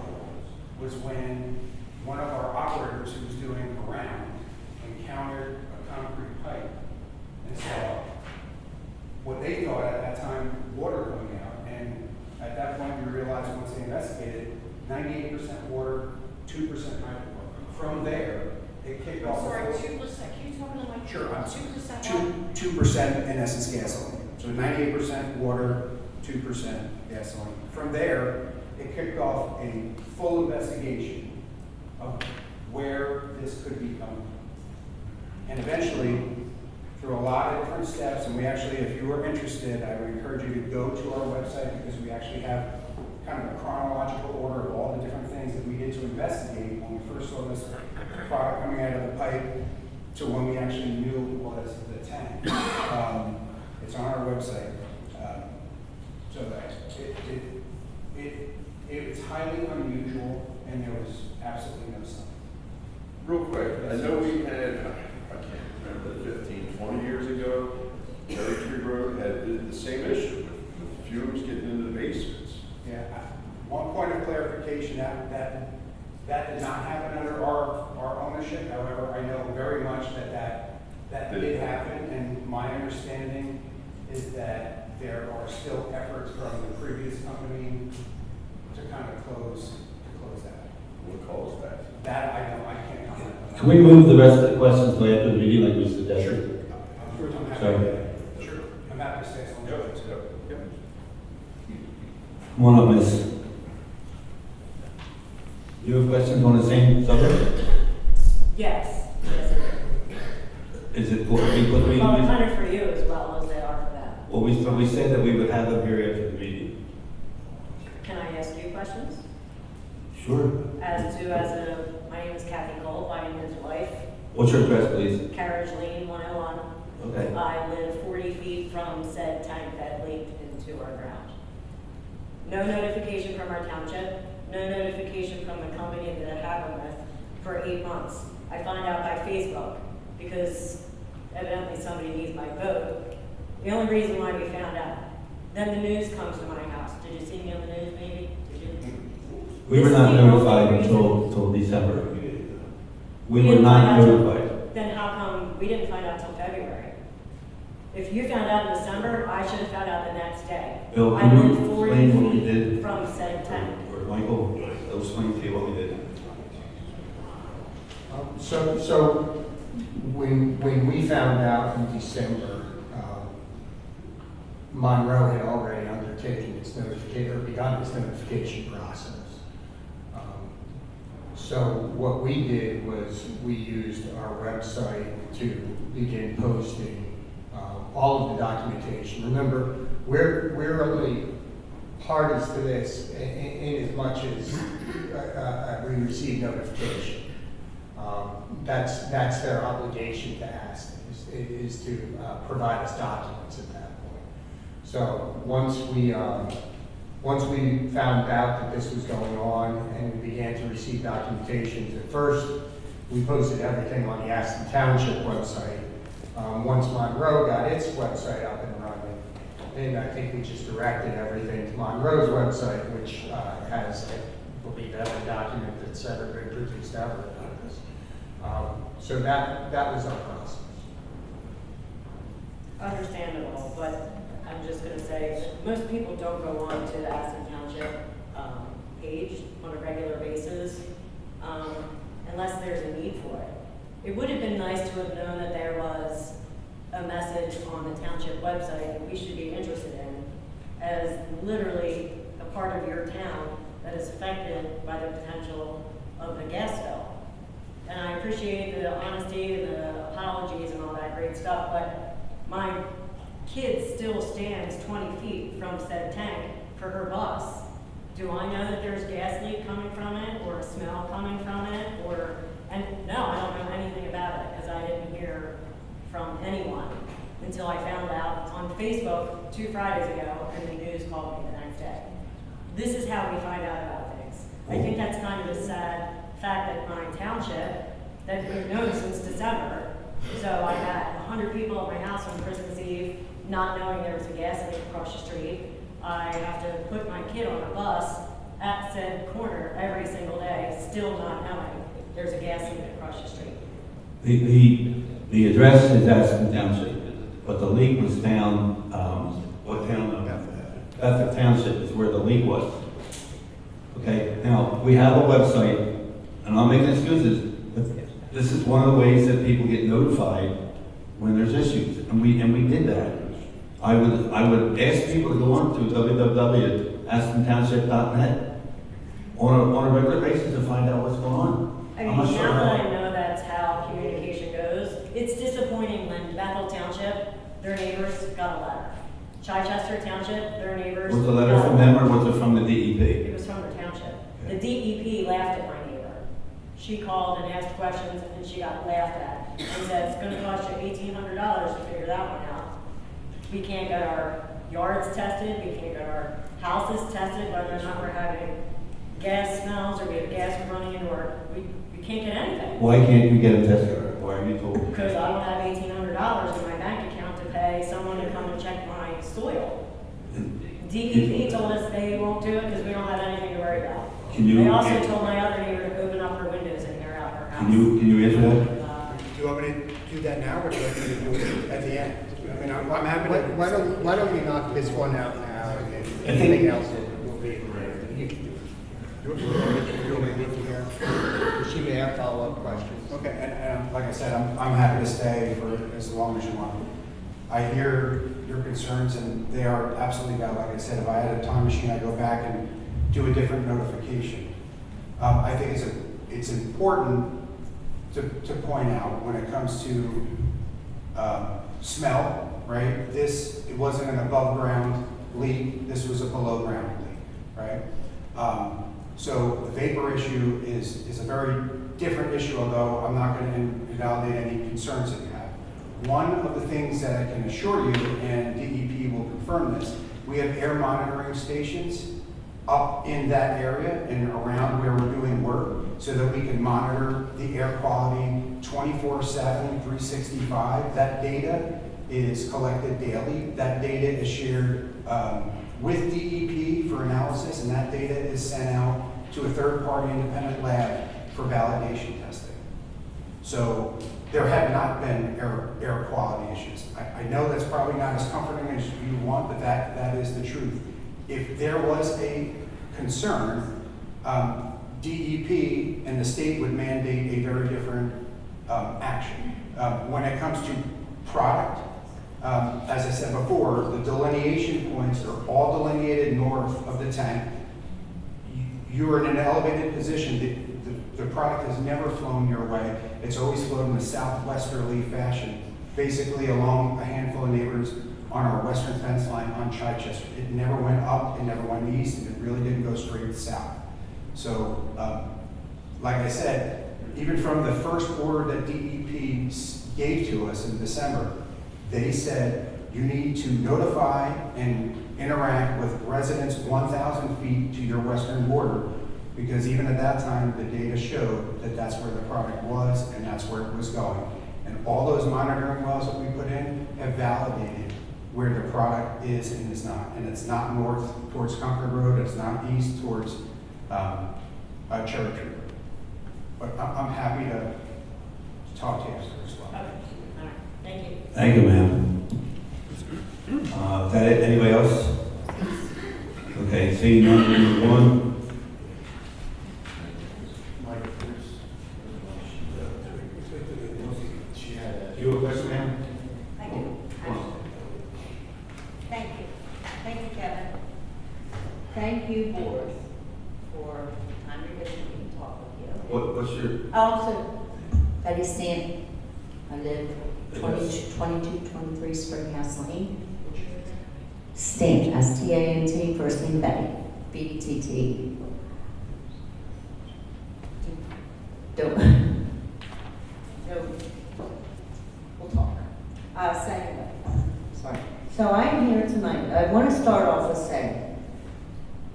was when one of our operators who was doing a round encountered a concrete pipe and saw what they thought at that time water coming out. And at that point, we realized once they investigated, 98% water, 2% hydrocarbon. From there, it kicked off. Sorry, 2%. Can you tell me like Sure. 2%? 2% in essence gasoline. So 98% water, 2% gasoline. From there, it kicked off a full investigation of where this could be coming from. And eventually, through a lot of different steps, and we actually, if you were interested, I would encourage you to go to our website because we actually have kind of a chronological order of all the different things that we did to investigate when we first saw this product coming out of the pipe to when we actually knew it was the tank. It's on our website. So that it's highly unusual, and there was absolutely no sign. Real quick, I know we had, I can't remember, 15, 20 years ago, Cherry Tree Road had the same issue with fumes getting into the basements. Yeah, one point of clarification, that did not happen under our ownership. However, I know very much that did happen, and my understanding is that there are still efforts from the previous company to kind of close that. What caused that? That I can't comment on. Can we move the rest of the questions to after the meeting like we suggested? Sure. I'm happy Sorry. to. Sure. I'm happy to stay on. Yep. Come on up, miss. You have questions on the same subject? Yes. Is it for people? Well, kind of for you as well as they are for them. Well, we said that we would have them here after the meeting. Can I ask you questions? Sure. My name is Kathy Cole, I am his wife. What's your address, please? Carriage Lane, 101. Okay. I live 40 feet from said tank that leaked into our ground. No notification from our township, no notification from the company that I have them with for 8 months. I find out by Facebook because evidently somebody needs my vote. The only reason why we found out. Then the news comes to my house. Did you see me on the news maybe? Did you? We were not notified until December. We were not notified. Then how come we didn't find out till February? If you found out in December, I should have found out the next day. Bill, I can you live 40 explain what we feet did? from said tank. Or Michael, explain to you what we did. So when we found out in December, Monroe had already undertaken its notification, or begun its notification process. So what we did was we used our website to begin posting all of the documentation. Remember, we're only parties to this in as much as we receive notification. That's their obligation to Aston, is to provide us documents at that point. So once we found out that this was going on and we began to receive documentation, at first we posted everything on the Aston Township website. Once Monroe got its website up and running, and I think we just directed everything to Monroe's website, which has, I believe, every document that's ever been produced ever about this. So that was our process. Understandable, but I'm just gonna say, that most people don't go on to the Aston Township page on a regular basis unless there's a need for it. It would have been nice to have known that there was a message on the township website that we should be interested in as literally a part of your town that is affected by the potential of the gas spill. And I appreciate the honesty and the apologies and all that great stuff, but my kid still stands 20 feet from said tank for her bus. Do I know that there's gas leak coming from it or a smell coming from it and no, I don't know anything about it because I didn't hear from anyone until I found out on Facebook 2 Fridays ago and the news called me the next day. This is how we find out about things. I think that's kind of a sad fact that my township, that we've known since December, so I had 100 people at my house on Christmas Eve not knowing there was a gas leak across the street. I have to put my kid on a bus at said corner every single day, still not knowing there's a gas leak across the street. The address is Aston Township, but the leak was down, what town? Bethel Township is where the leak was. Okay, now, we have a website, and I'm making excuses, but this is one of the ways that people get notified when there's issues, and we did that. I would ask people to go on to www.astontownship.net on a regular basis to find out what's going on. I mean, now that I know that's how communication goes, it's disappointing when Bethel Township, their neighbors got a letter. Chichester Township, their neighbors. Was the letter from them or was it from the DEP? It was from the township. The DEP laughed at my neighbor. She called and asked questions and she got laughed at and said, it's gonna cost you $1,800 to figure that one out. We can't get our yards tested, we can't get our houses tested, whether or not we're having gas smells or we have gas running into our, we can't get anything. Why can't you get them tested? Why are you told? Because I don't have $1,800 in my bank account to pay someone to come and check my soil. DEP told us they won't do it because we don't have anything to worry about. They also told my other neighbor to open up her windows and air out her house. Can you answer that? Do you want me to do that now, or do you want me to do it at the end? I mean, I'm happy to. Why don't we knock this one out now, and anything else will be in there. She may have follow-up questions. Okay, and like I said, I'm happy to stay for as long as you want. I hear your concerns, and they are absolutely valid. Like I said, if I had a time machine, I'd go back and do a different notification. I think it's important to point out when it comes to smell, right? It wasn't an above-ground leak. This was a below-ground leak, right? So the vapor issue is a very different issue, although I'm not going to invalidate any concerns that you have. One of the things that I can assure you, and DEP will confirm this, we have air monitoring stations up in that area and around where we're doing work so that we can monitor the air quality 24/7, 365. That data is collected daily. That data is shared with DEP for analysis, and that data is sent out to a third-party independent lab for validation testing. So there have not been air quality issues. I know that's probably not as comforting as you want, but that is the truth. If there was a concern, DEP and the state would mandate a very different action. When it comes to product, as I said before, the delineation points are all delineated north of the tank. You are in an elevated position. The product has never flown your way. It's always flown in a southwesterly fashion, basically along a handful of neighbors on our western fence line on Chichester. It never went up, it never went east, and it really didn't go straight south. So, like I said, even from the first order that DEP gave to us in December, they said you need to notify and interact with residents 1,000 feet to your western border, because even at that time, the data showed that that's where the product was and that's where it was going. And all those monitoring wells that we put in have validated where the product is and is not. And it's not north towards Concord Road, it's not east towards Cherry Tree. But I'm happy to talk to you after as well. Okay, all right, thank you. Thank you, ma'am. Is that it? Anybody else? Okay, seeing none, we move on. You have a question, ma'am? I do. Thank you. Thank you, Kevin. Thank you, board, for time you're giving me to talk with you. What's your? Also, Betty Stanton. I live 2223 Springhouse Lane. Stant, S-T-A-N-T, first name Betty, B-E-T-T. Don't. We'll talk. Secondly, sorry. So I'm here tonight. I want to start off with saying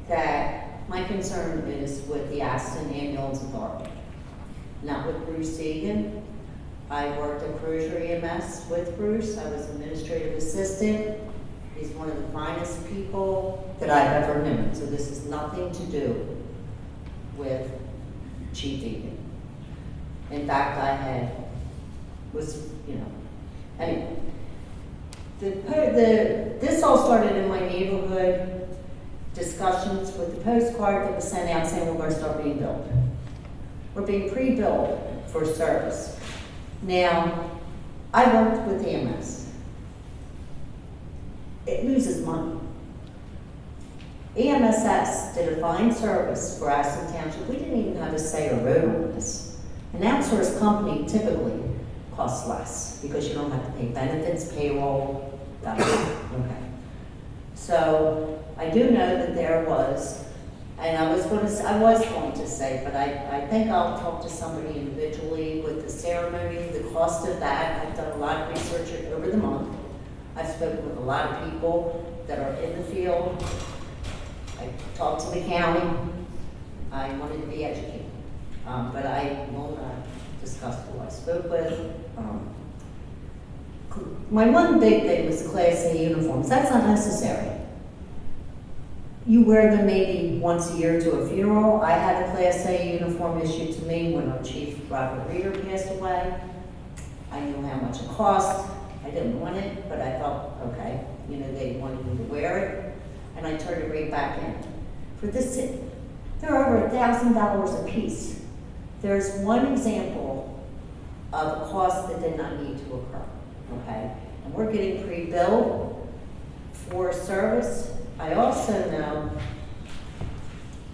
that my concern is with the Aston Ambulance Authority, not with Bruce Egan. I worked at Cruiser EMS with Bruce. I was administrative assistant. He's one of the finest people that I've ever known. So this has nothing to do with Chief Egan. In fact, anyway. This all started in my neighborhood discussions with the postcard that was sent out saying we're going to start being billed. We're being pre-billed for service. Now, I worked with EMS. It loses money. EMSS did a fine service for Aston Township. We didn't even have a say or vote on this. An outsourced company typically costs less because you don't have to pay benefits, payroll, that okay. So I do know that there was, and I was going to say, but I think I'll talk to somebody individually with the ceremony, the cost of that. I've done a lot of research over the month. I've spoken with a lot of people that are in the field. I talked to the county. I wanted to be educated, but I will not discuss who I spoke with. My one big thing was the Class A uniforms. That's not necessary. You wear them maybe once a year to a funeral. I had a Class A uniform issued to me when our Chief Robert Reeder passed away. I knew how much it cost. I didn't want it, but I felt, okay, they wanted me to wear it, and I turned it right back in. For this, they're over $1,000 a piece. There's one example of a cost that did not need to occur, okay? And we're getting pre-billed for service. I also know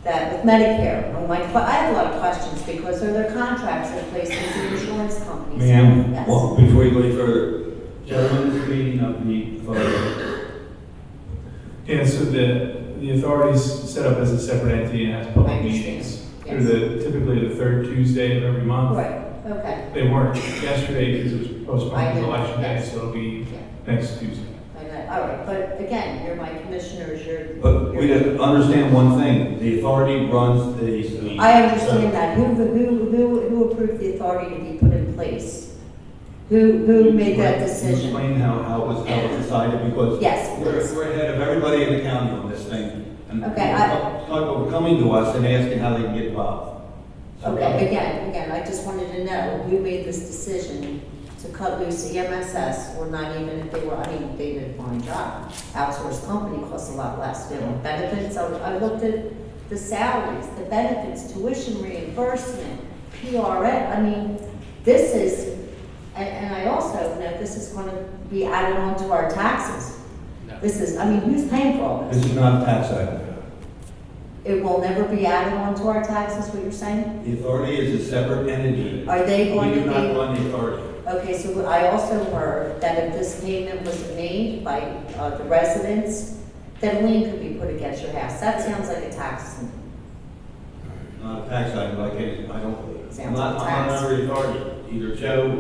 that with Medicare, I have a lot of questions because are there contracts in place with the insurance companies? Ma'am, Yes. well, before you go any further, gentlemen, this meeting of the authority. Yeah, so the authority's set up as a separate entity and has I public understand. meetings. Yes. They're typically the third Tuesday of every month. Right, okay. They weren't yesterday because it was I postponed did, to election day, yes. so it'll be Yeah. next Tuesday. All right, but again, you're my commissioners, But we you're. didn't understand one thing, the authority runs the. I understand that. Who approved the authority to be put in place? Who made that Can you decision? explain how it was decided, because Yes, please. we're ahead of everybody in the county on this thing. And Okay, people are coming to us and asking how they can get involved. So, Okay, again, I just wanted to know who made this decision to cut loose EMSS, or not even if they were, they did a fine job. Outsourced company costs a lot less. They have benefits. I looked at the salaries, the benefits, tuition reimbursement, PRN. This is, and I also know this is going to be added on to our taxes. This is, who's paying for all This this? is not a tax item. It will never be added on to our taxes, what you're saying? The authority is a separate entity. Are they going to We be? do not run the authority. Okay, so I also heard that if this payment was made by the residents, then a lien could be put against your house. That sounds like a tax. Not a tax item, but I don't, I'm Sounds not like tax. under the authority. Either Joe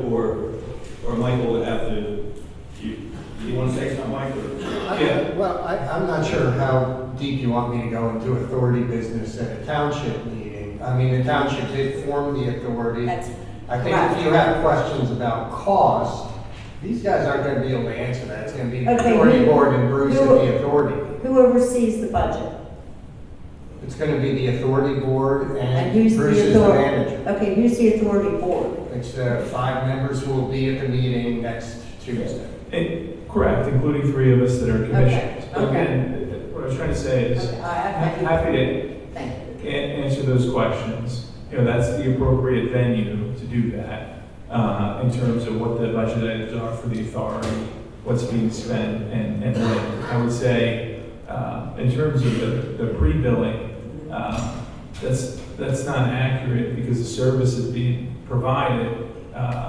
or Michael would have to, you want to say something, Mike? Yeah. Well, I'm not sure how deep you want me to go into authority business at a township meeting. The township did form the authority. That's I think correct. if you have questions about cost, These guys aren't gonna be able to answer that. It's gonna be the Okay, authority who- board and Bruce who- and the authority. Who oversees the budget? It's gonna be the authority board And and who's Bruce the is the authority? manager. Okay, who's the authority board? It's 5 members who will be at the meeting next Tuesday. Correct, including 3 of us that are commissioners. But okay. again, what I was trying to say is, Okay, I'm happy to Thank you. answer those questions. You know, that's the appropriate venue to do that, in terms of what the budget items are for the authority, what's being spent, and when. I would say, in terms of the pre-billing, that's not accurate because the service is being provided,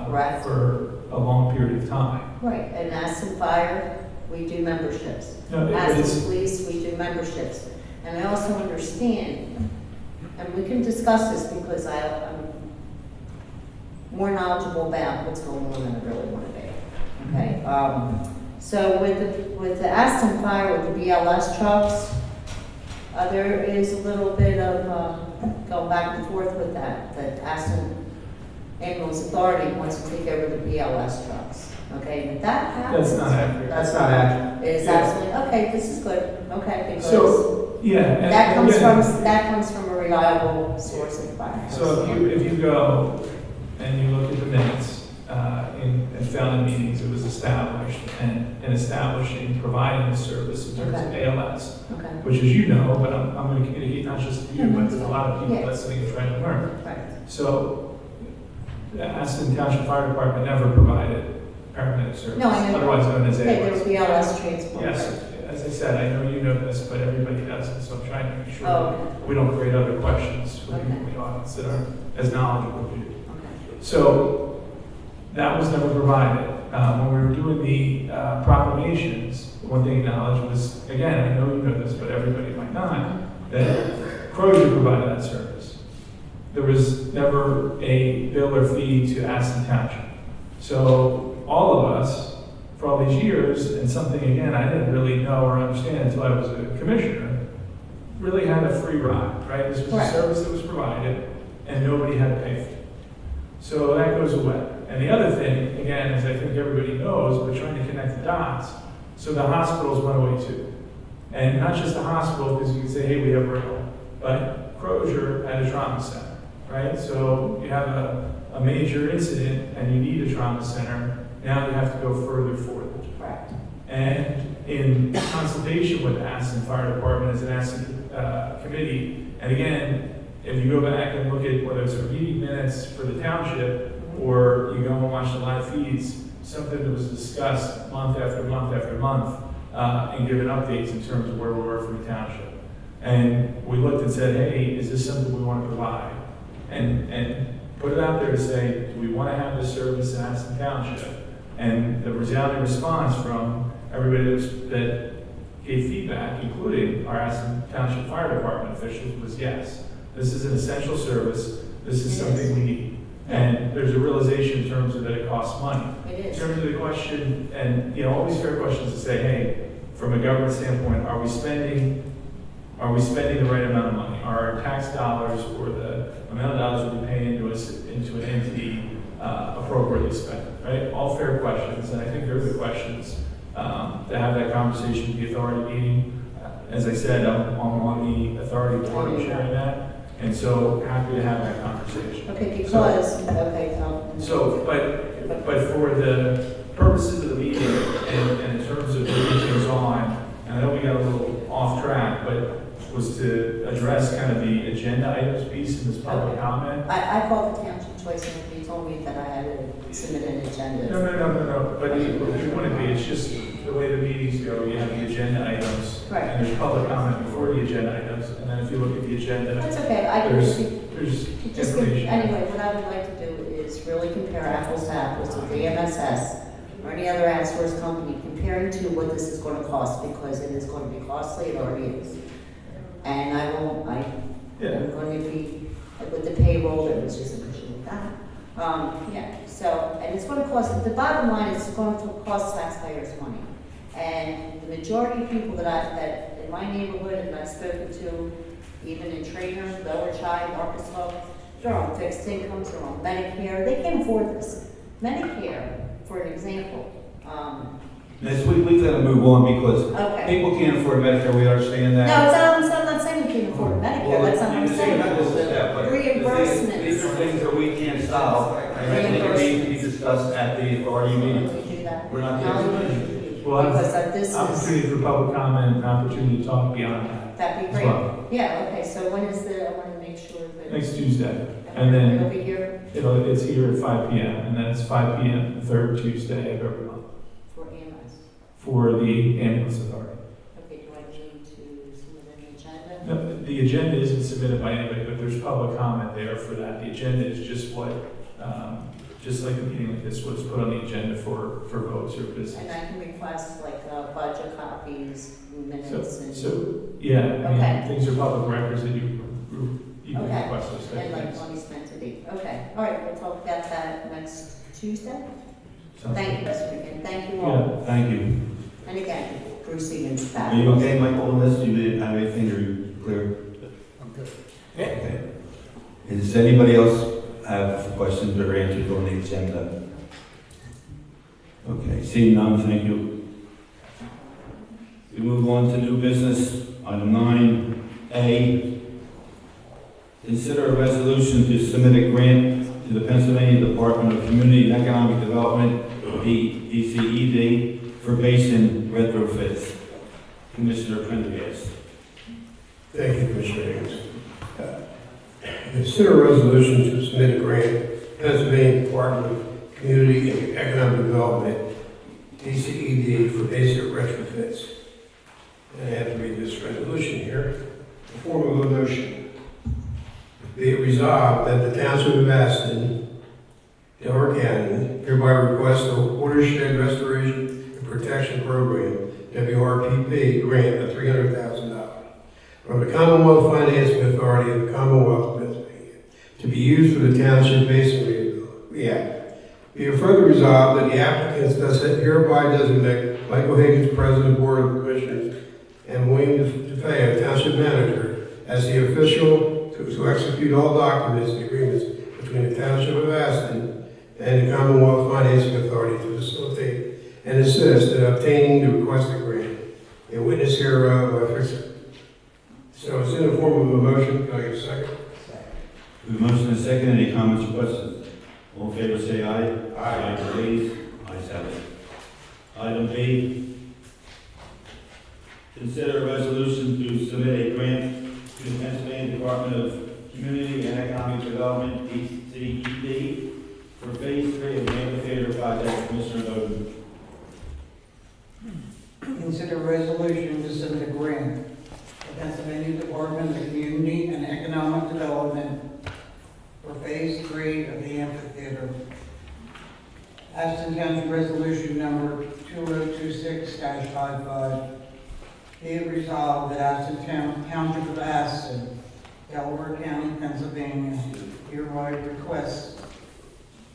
Right. for a long period of time. Right, and Aston Fire, we do memberships. No, Aston it's- Police, we do memberships. And I also understand, and we can discuss this because I'm more knowledgeable about what's going on than I really want to be. Okay, so with the Aston Fire, with the BLS trucks, there is a little bit of going back and forth with that Aston Ambulance Authority wants to take over the BLS trucks. Okay, but that happens. That's not accurate. That's not accurate. It is absolutely, okay, this is good, okay, because So, yeah. and that comes again- from a reliable source of fire. So if you go and you look at the minutes, in founding meetings, it was established, and establishing, providing this service in terms of ALS, Okay. which as you know, but I'm going to communicate not just to you, but to a lot of people Yeah. listening and trying to learn. Right. So the Aston Township Fire Department never provided paramedic service, No, I know. otherwise known as Okay, ALS. there's BLS transport. Yes, as I said, I know you know this, but everybody doesn't, so I'm trying to make sure Oh, that okay. we don't create other questions for people in the audience that are as knowledgeable as you. So that was never provided. When we were doing the proclamations, one thing acknowledged was, again, I know you know this, but everybody might not, that Crozier provided that service. There was never a bill or fee to Aston Township. So all of us, for all these years, and something, again, I didn't really know or understand until I was a commissioner, really had a free ride, right? This was a Correct. service that was provided, and nobody had to pay for it. So that goes away. And the other thing, again, is I think everybody knows, we're trying to connect the dots, so the hospitals went away too. And not just the hospital, because you can say, hey, we have rail, but Crozier had a trauma center, right? So you have a major incident and you need a trauma center, now you have to go further for it. Correct. And in consultation with the Aston Fire Department as an Aston committee, and again, if you go back and look at whether it's our meeting minutes for the township, or you go and watch the live feeds, something that was discussed month after month after month, and given updates in terms of where we were for the township. And we looked and said, hey, is this something we want to provide? And put it out there to say, do we want to have this service in Aston Township? And the resounding response from everybody that gave feedback, including our Aston Township Fire Department officials, was yes. This is an essential service. This is something we need. And there's a realization in terms of that it costs money. It is. In terms of the question, and always fair questions to say, hey, from a government standpoint, are we spending the right amount of money? Are our tax dollars or the amount of dollars we pay into an entity appropriately spent? Right? All fair questions, and I think they're the questions to have that conversation with the authority meeting. As I said, I'm on the authority board, I'm sharing that. And so happy to have that conversation. Okay, because, So, but for the purposes of the meeting and in terms of moving things on, and I know we got a little off track, but was to address kind of the agenda items piece in this public comment. I called the township twice and you told me that I had to submit an agenda. No, but you wouldn't be, it's just the way the meetings go, you have the agenda items. Right. And there's public comment before the agenda items, and then if you look at the agenda. That's okay, I can there's just, information. anyway, what I would like to do is really compare apples to apples with the MSS or any other outsourced company, comparing to what this is going to cost, because it is going to be costly, it already is. And I'm going to be, with the payroll, there was just an issue with that. So, and it's going to cost, the bottom line is it's going to cost taxpayers money. And the majority of people that in my neighborhood and I've spoken to, even in Trainer, Lower Child, Arkansas, they're on fixed incomes, they're on Medicare, they can't afford this. Medicare, for an example, Miss, we've got to move on because Okay. people can't afford Medicare, we understand No, that. I'm not saying we can afford Medicare, Well, that's not what I'm you can say that little saying. step, but Reimbursements. these are things that we can't solve, and I think it needs to be discussed at the authority meeting. Can we do that? We're not there. Well, Because this is, opportunity for public comment and opportunity to talk beyond that. that'd be as great. well. Yeah, okay, so when is I want to make sure that. Next Tuesday, and then It'll be here it's here at 5 p.m. and then it's 5 p.m. the third Tuesday of every month for EMS. for the ambulance authority. Okay, do I need to submit an agenda? No, the agenda isn't submitted by anybody, but there's public comment there for that. The agenda is just what, just like a meeting like this was put on the agenda for votes or business. And I can request like budget copies, minutes and. Yeah, I mean, Okay. things are public records that you can Okay. request those And like things. money spent to date. Okay, all right, we'll talk about that next Tuesday. Sounds Thank you, good. Mr. McGinn. Thank you all. Yeah, thank you. And again, Bruce Egan's back. Are you okay, Michael, on this? You didn't have anything, are you clear? I'm good. Okay. Does anybody else have questions or answers on the agenda? Okay, seeing none, thank you. We move on to new business, item 9A. Consider a resolution to submit a grant to the Pennsylvania Department of Community and Economic Development, DCED, for basin retrofits. Commissioner Prendergast. Thank you, Commissioner Higgins. Consider a resolution to submit a grant, Pennsylvania Department of Community and Economic Development, DCED, for basic retrofits. And I have to read this resolution here, in the form of a motion. Be it resolved that the Township of Aston, Delaware County, hereby requests the Watershed Restoration and Protection Program, WRPP, grant of $300,000 from the Commonwealth Financing Authority of the Commonwealth of Pennsylvania to be used for the Township Basin Rehab. Be it further resolved that the applicants does hereby designate Michael Higgins, President, Board of Commissioners, and William DeFeo, Township Manager, as the official to execute all documents and agreements between the Township of Aston and the Commonwealth Financing Authority to facilitate and assist in obtaining the requested grant. A witness hereof, I fix it. So it's in the form of a motion. Can I get a second? We have a motion and a second. Any comments or questions? All in favor say aye. Aye. Please. Ayes have it. Item B. Consider a resolution to submit a grant to the Pennsylvania Department of Community and Economic Development, DCED, for Phase 3 of the amphitheater project. Commissioner Bowden. Consider a resolution to submit a grant to Pennsylvania Department of Community and Economic Development for Phase 3 of the amphitheater. Aston Township Resolution Number 2026-55. Be it resolved that Aston Township of Aston, Delaware County, Pennsylvania, hereby requests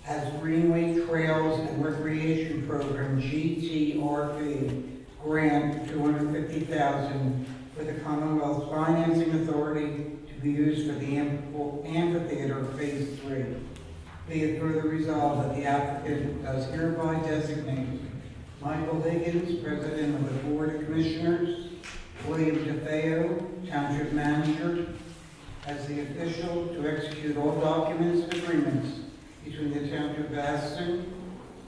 as Greenway Trails and Recreation Program, GTRP, grant $250,000 for the Commonwealth Financing Authority to be used for the amphitheater Phase 3. Be it further resolved that the applicant does hereby designate Michael Higgins, President of the Board of Commissioners, William DeFeo, Township Manager, as the official to execute all documents and agreements between the Township of Aston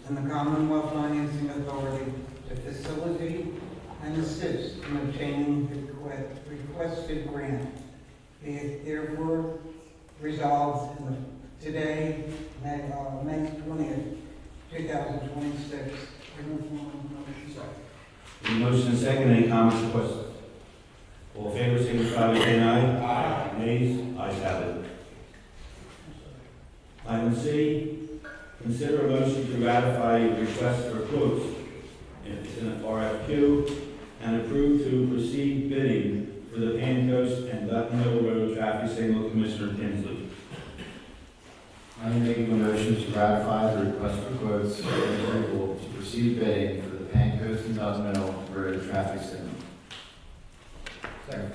and the Commonwealth Financing Authority to facilitate and assist in obtaining the requested grant. Be it therefore resolved today, May 20th, 2026. Motion and second. Any comments or questions? All in favor signify by saying aye. Aye. Nays? Ayes have it. Item C. Consider a motion to ratify a request for quotes. It's an RFQ and approve to proceed bidding for the Pan Coast and Dutton Mill Road traffic signal. Commissioner Tinsley. I'm making a motion to ratify the request for quotes and approval to proceed bidding for the Pan Coast and Dutton Mill Road traffic signal. Second.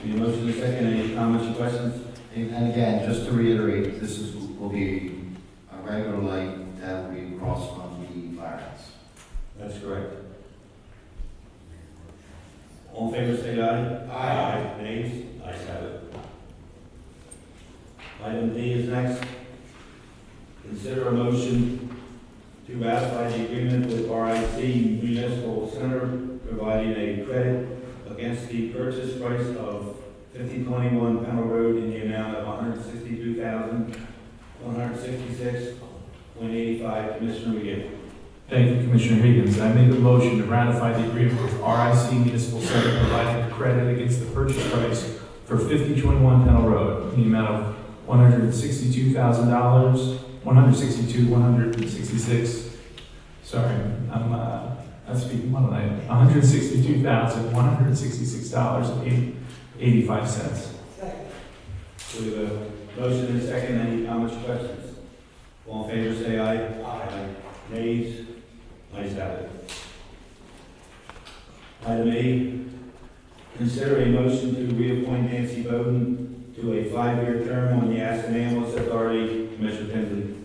Any motion and second. Any comments or questions? And again, just to reiterate, will be a regular light that will be across from the firehouse. That's correct. All in favor, say aye. Aye. Nays? Ayes have it. Item D is next. Consider a motion to ratify the agreement with RIC Municipal Center providing a credit against the purchase price of 5021 Pennell Road in the amount of $162,166.85. Commissioner McGinn. Thank you, Commissioner Higgins. I make a motion to ratify the agreement with RIC Municipal Center providing credit against the purchase price for 5021 Pennell Road in the amount of $166. Sorry, I'm speaking one night. $162,166.85. We have a motion and a second. Any comments or questions? All in favor, say aye. Aye. Nays? Ayes have it. Item E, consider a motion to reappoint Nancy Bowden to a 5-year term on the Aston Ambulance Authority. Commissioner Tinsley.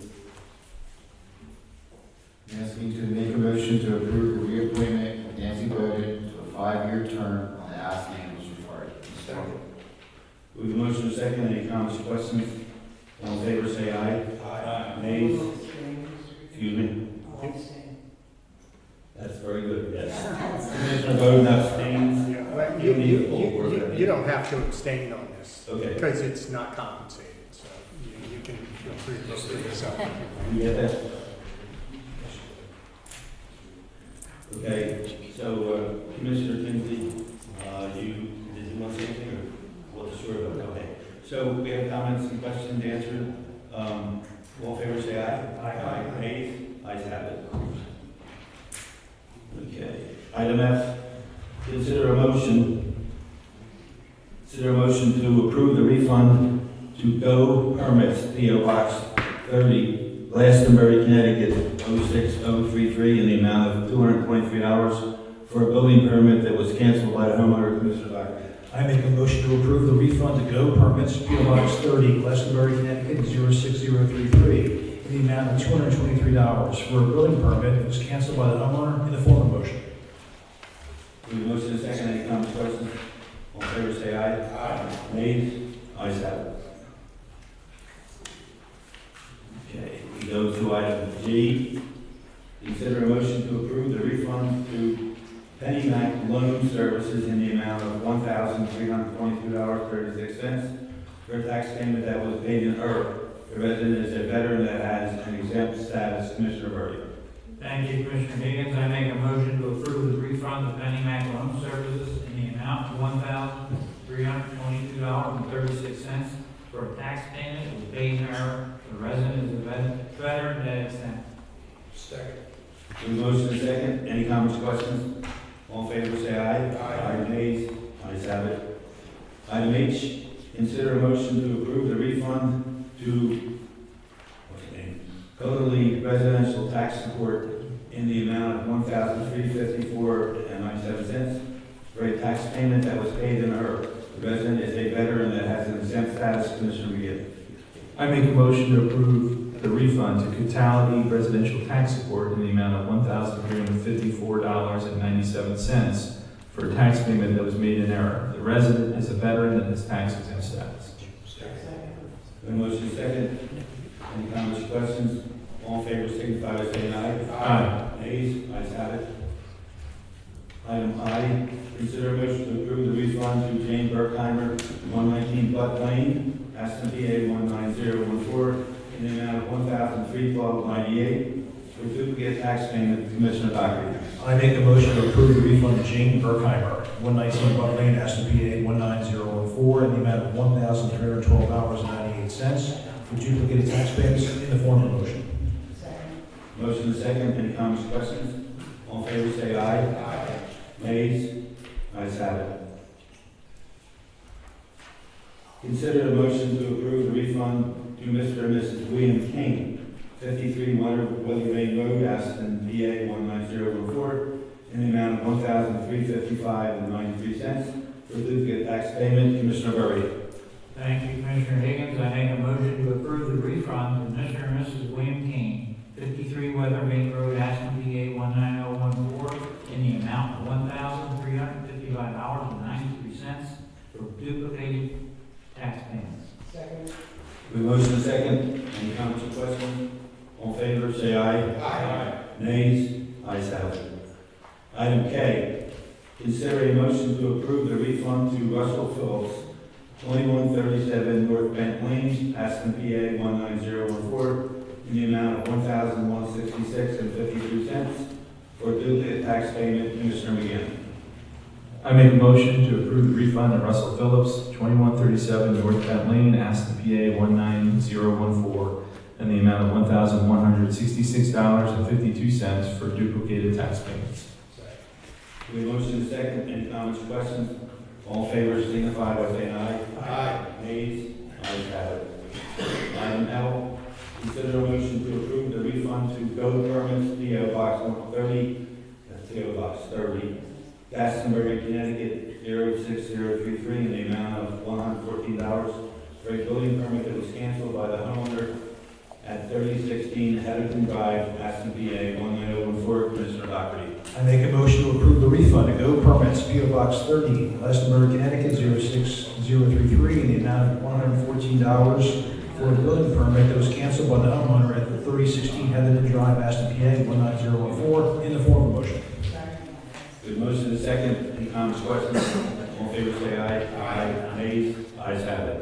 Asking to make a motion to approve the reappointment of Nancy Bowden to a 5-year term on the Aston Ambulance Authority. We have a motion and a second. Any comments or questions? All in favor, say aye. Aye. Nays? Excuse me. That's very good, yes. Commissioner Bowden abstains. You don't have to abstain on this. Okay. Because it's not compensated, so you can feel free to vote for yourself. You get that? Okay, so Commissioner Tinsley, did you want to say anything or what's the short of it? Okay. So we have comments and questions answered. All in favor, say aye. Aye. Nays? Ayes have it. Okay. Item F, consider a motion to approve the refund to Go Permits, P.O. Box 30, Glastonbury, Connecticut, 06033, in the amount of $223 for a building permit that was canceled by the homeowner. Commissioner Docker. I make a motion to approve the refund to Go Permits, P.O. Box 30, Glastonbury, Connecticut, 06033, in the amount of $223 for a building permit that was canceled by the homeowner in the form of motion. We have a motion and a second. Any comments, questions? All in favor, say aye. Aye. Nays? Ayes have it. Okay, we go to item G. Consider a motion to approve the refund to Penny Mac Loan Services in the amount of $1,322.36 for a tax payment that was paid in Earth. The resident is a veteran that has an exempt status. Commissioner Birdie. Thank you, Commissioner Higgins. I make a motion to approve the refund of Penny Mac Loan Services in the amount of $1,322.36 for a tax payment that was paid in error. The resident is a veteran that is exempt. Second. We have a motion and a second. Any comments or questions? All in favor, say aye. Aye. Nays? Ayes have it. Item H, consider a motion to approve the refund to, what's the name? Coakley Residential Tax Support in the amount of $1,354.97 for a tax payment that was paid in her. The resident is a veteran that has an exempt status. Commissioner McGinn. I make a motion to approve the refund to Catality Residential Tax Support in the amount of $1,354.97 for a tax payment that was made in error. The resident is a veteran that has tax exempt status. The motion is second. Any comments or questions? All in favor, signify by saying aye. Aye. Nays? Ayes have it. Item I, consider a motion to approve the refund to Jane Berkheimer, 119 Butt Lane, Aston PA 19014, in the amount of $1,312.98 for duplicate tax payment. Commissioner Dockery. I make a motion to approve the refund to Jane Berkheimer, 119 Buck Lane, Aston, PA 19014, in the amount of $1,312.98 for duplicated tax payments in the form of motion. Motion is second. Any comments or questions? All in favor, say aye. Aye. Nays? Ayes have it. Consider a motion to approve the refund to Mr. and Mrs. William King, 53 Weather Lane Road, Aston, PA 19014, in the amount of $1,355.93 for duplicate tax payment. Commissioner Birdie. Thank you, Commissioner Higgins. I make a motion to approve the refund to Mr. and Mrs. William King, 53 Weather Main Road, Aston, PA 19014, We motion a second. Any comments or questions? All in favor, say aye. Aye. Nays? Ayes have it. Item K, consider a motion to approve the refund to Russell Phillips, 2137 North Bent Lane, Aston, PA 19014, in the amount of $1,166.52 for duplicate tax payment. Mr. McGinn. I make a motion to approve the refund of Russell Phillips, 2137 North Bent Lane, Aston, PA 19014, in the amount of $1,166.52 for duplicated tax payments. We motion a second. Any comments or questions? All in favor signify by saying aye. Aye. Nays? Ayes have it. Item L, consider a motion to approve the refund to Go Permits, P.O. Box 130, that's P.O. Box 30, Glastonbury, Connecticut 06033, in the amount of $114 for a building permit that was canceled by the homeowner at 3016 Heatherton Drive, Aston, PA 19014. Commissioner Doherty. I make a motion to approve the refund to Go Permits, P.O. Box 30, Glastonbury, Connecticut 06033, in the amount of $114 for a building permit that was canceled by the homeowner at 3016 Heatherton Drive, Aston, PA 19014, in the form of a motion. Good motion is second. Any comments, questions? All in favor say aye. Aye. Nays? Ayes have it.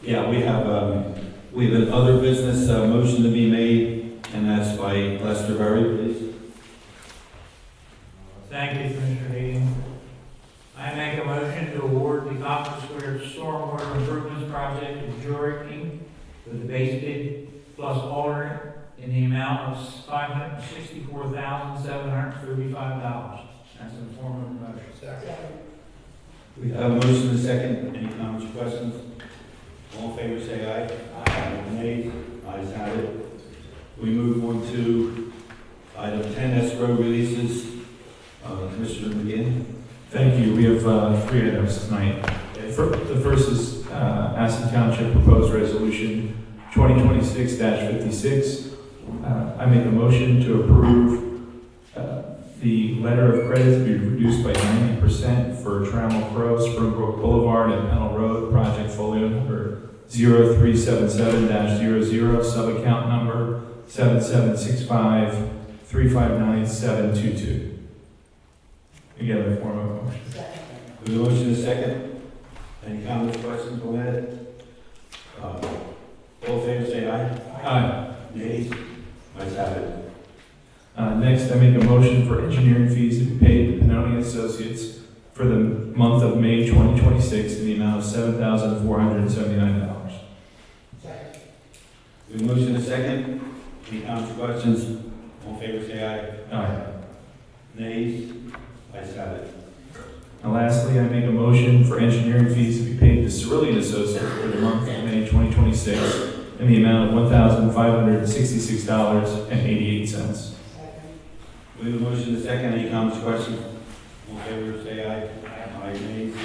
Yeah, we have an other business motion to be made, and that's by Lester Berry, please. Thank you, Commissioner Hayden. I make a motion to award the Copper Square Stormwater Improvements Project to Jurick Inc. with the base bid plus alternate in the amount of $564,735. That's in the form of a motion. Second. We have a motion and a second. Any comments or questions? All in favor say aye. Aye. Nays? Ayes have it. We move on to item 10, escrow releases. Commissioner McGinn. Thank you. We have three items tonight. The first is Aston Township Proposed Resolution 2026-56. I make a motion to approve the letter of credit to be reduced by 90% for Trammell Crow, Springbrook Boulevard, and Pennell Road, project folio number 0377-00, sub-account number 7765359-722. Again, in the form of a motion. We have a motion and a second. Any comments, questions on that? All in favor say aye. Aye. Nays? Ayes have it. Next, I make a motion for engineering fees to be paid to Pennoni Associates for the month of May 2026 in the amount of $7,479. We have a motion and a second. Any comments, questions? All in favor say aye. Aye. Nays? Ayes have it. And lastly, I make a motion for engineering fees to be paid to Cerulean Associates for the month of May 2026 in the amount of $1,566.88. We have a motion and a second. Any comments, questions? All in favor say aye. Aye. Nays?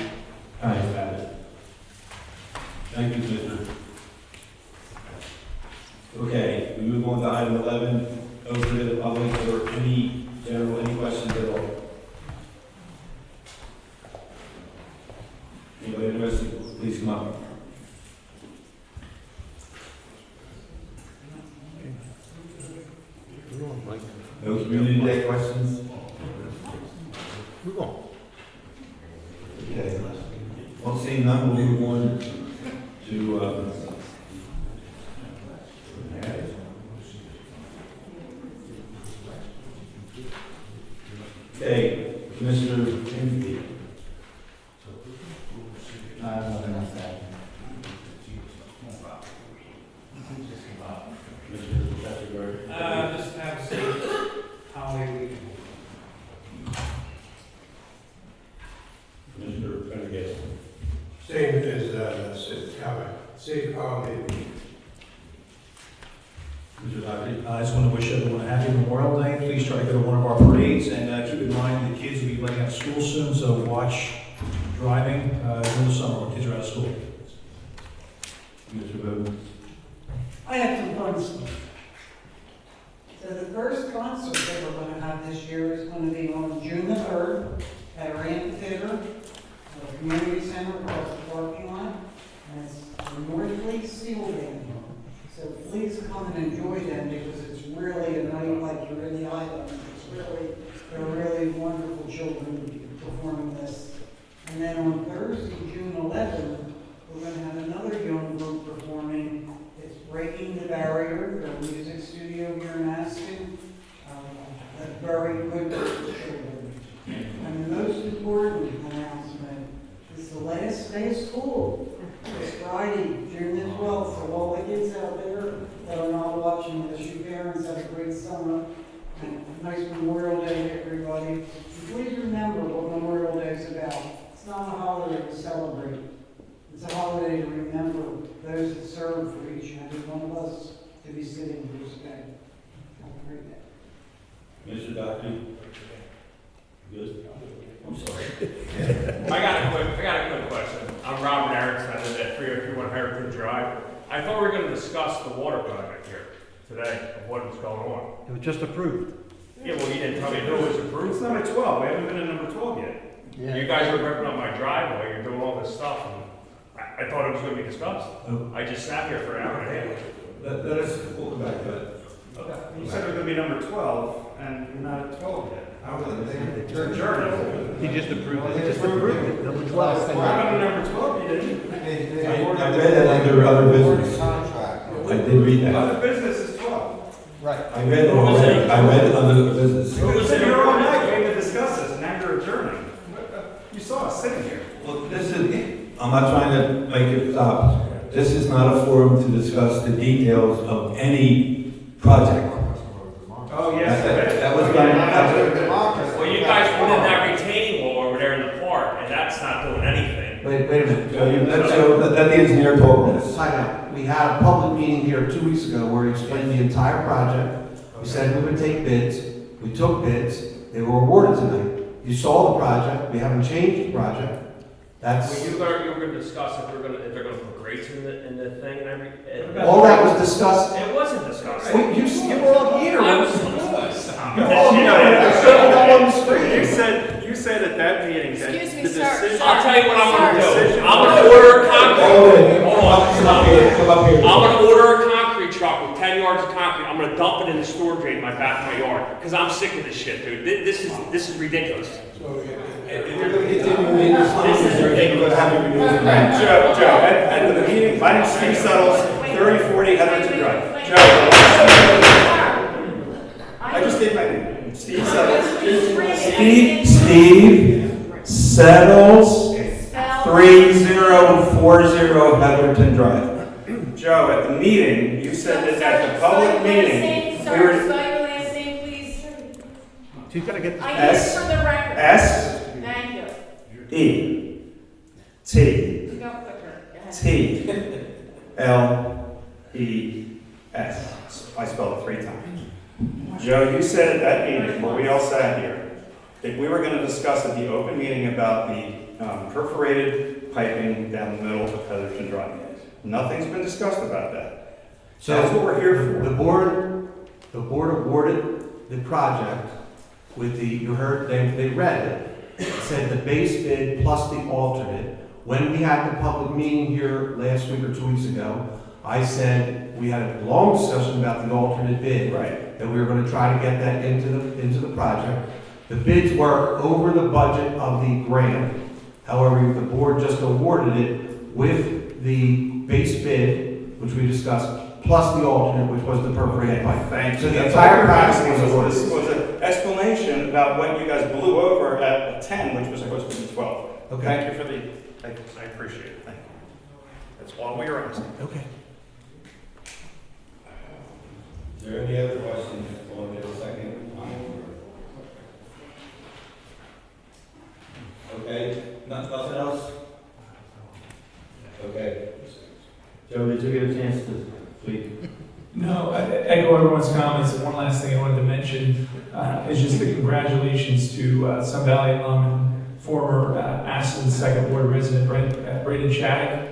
Ayes have it. Thank you, Commissioner. Okay, we move on to item 11. Open to the public for any questions at all. Anybody interested, please come up. No community day questions? Move on. Okay. Well, seeing none, we'll move on to, okay, Commissioner Kinsey. Nothing else to add. Just have a safe holiday weekend. Commissioner Pendergast. Same as, safe holiday week. Mr. Doherty. I just want to wish everyone a happy Memorial Day. Please try to go to one of our parades, and keep in mind the kids will be letting out of school soon, so watch driving during the summer when kids are out of school. Mr. Bowden. I have some fun stuff. So the first concert that we're going to have this year is going to be on June the 3rd at our amphitheater, the community center across the parking lot. And it's the Northley Steel Band. So please come and enjoy them because it's really a night like you're in the island. They're really wonderful children performing this. And then on Thursday, June 11th, we're going to have another young group performing. It's Breaking the Barrier, their music studio here in Aston. A very good group of children. And the most important announcement is the last day of school. It's Friday, June the 12th, so all the kids out there that are not watching this, you parents have a great summer. And a nice Memorial Day to everybody. And please remember what Memorial Day is about. It's not a holiday to celebrate. It's a holiday to remember those that serve for each and every one of us to be sitting here today. Have a great day. Mr. Dockery? Good? I'm sorry. I got a quick question. I'm Robert Erickson. I live at 3021 Heritage Drive. I thought we were going to discuss the water project here today of what was going on. It was just approved. Yeah, well, you didn't tell me who was approved. It's number 12, we haven't been in number 12 yet. You guys are ripping up my driveway, you're doing all this stuff, and I thought it was going to be discussed. I just sat here for an hour and a half. Let us, we'll come back to that. Okay. You said it was going to be number 12, and you're not at 12 yet. You're adjourned. He just approved it. He just approved it. Number 12. We're on number 12, you didn't. I read that under other business. I did read that. Other business is 12. Right. I read it under the business. We were sitting here all night waiting to discuss this, and now you're adjourning. You saw us sitting here. Look, I'm not trying to make it stop. This is not a forum to discuss the details of any project. Oh, yes. That was Well, you guys put in that retaining wall over there in the park, and that's not doing anything. Wait a minute. Let the engineer talk on this. Time out. We had a public meeting here 2 weeks ago where he explained the entire project. We said we would take bids. We took bids. They were awarded tonight. You saw the project. We haven't changed the project. That's. Well, you were going to discuss if they're going to put grates in the thing and everything. All that was discussed. It wasn't discussed. Wait, you were all here. I was. Stop. You all on the screen. You said at that meeting that Excuse me, the sir. decision. I'll tell you what I'm going to do. Decision- I'm going to order a concrete. Hold on. Come up here. I'm going to order a concrete truck with 10 yards of concrete. I'm going to dump it in the storage drain in my back of my yard because I'm sick of this shit, dude. This is ridiculous. If you're going to continue in this conversation, we're going to have you remove the man. Joe, at the meeting, my name's Steve Settles, 3040 Heatherton Drive. Joe. I just gave my name. Steve Settles. Steve Settles, 3040 Heatherton Drive. Joe, at the meeting, you said that at the public meeting, we Sir, were. spell your last name, please. She's got to get I this. need it for the record. S Thank you. E T Go quicker. Go ahead. T L E S. I spelled it 3 times. Joe, you said at that meeting where we all sat here that we were going to discuss at the open meeting about the perforated piping down the middle of Heatherton Drive. Nothing's been discussed about that. So that's what we're here for. The board awarded the project with the, you heard, they read it. It said the base bid plus the alternate. When we had the public meeting here last week or 2 weeks ago, I said we had a long discussion about the alternate bid. Right. That we were going to try to get that into the project. The bids were over the budget of the grant. However, the board just awarded it with the base bid, which we discussed, plus the alternate, which was the perforated pipe. Thank you. So the entire project was This awarded. was an explanation about what you guys blew over at 10, which was supposed to be 12. Okay. Thank you for the, I appreciate it. Thank you. That's all we were asking. Okay. Is there any other questions? Want to get a second? Okay, nothing else? Okay. Joe, did you get a chance to speak? No, I echo everyone's comments, and one last thing I wanted to mention is just the congratulations to Sun Valley alum and former Aston second ward resident Braden Shattuck.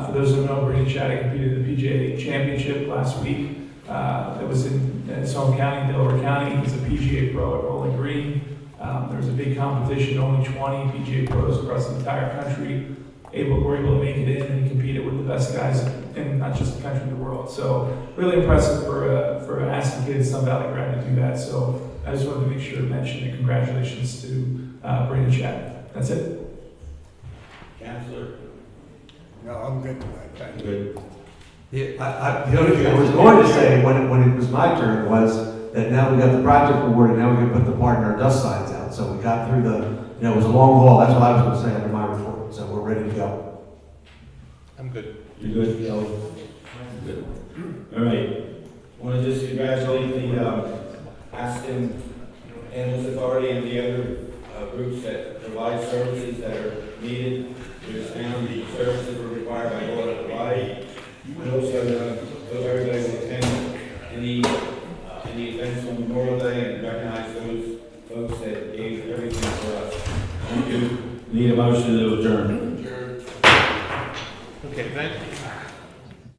For those who don't know, Braden Shattuck competed in the PGA Championship last week that was in his home county, Delaware County. He's a PGA pro at Rolling Green. There was a big competition, only 20 PGA pros across the entire country were able to make it in, and he competed with the best guys in not just the country, the world. So really impressive for an Aston kid in Sun Valley grad to do that. So I just wanted to make sure to mention and congratulations to Brandon Chapman. That's it. Counselor? No, I'm good tonight, thank you. Yeah, the only thing I was going to say when it was my turn was that now we got the project awarded, now we can put the partner dust signs out. So we got through it was a long haul. That's what I was going to say under my report. So we're ready to go. I'm good. You're good, Kelly? Good. All right. I want to just congratulate the Aston Ambulance Authority and the other groups that provide services that are needed to expand the services were required by law to provide. And also, hope everybody will attend any events on Memorial Day and recognize those folks that gave everything for us. Thank you. Need a motion to adjourn. Okay, thank you.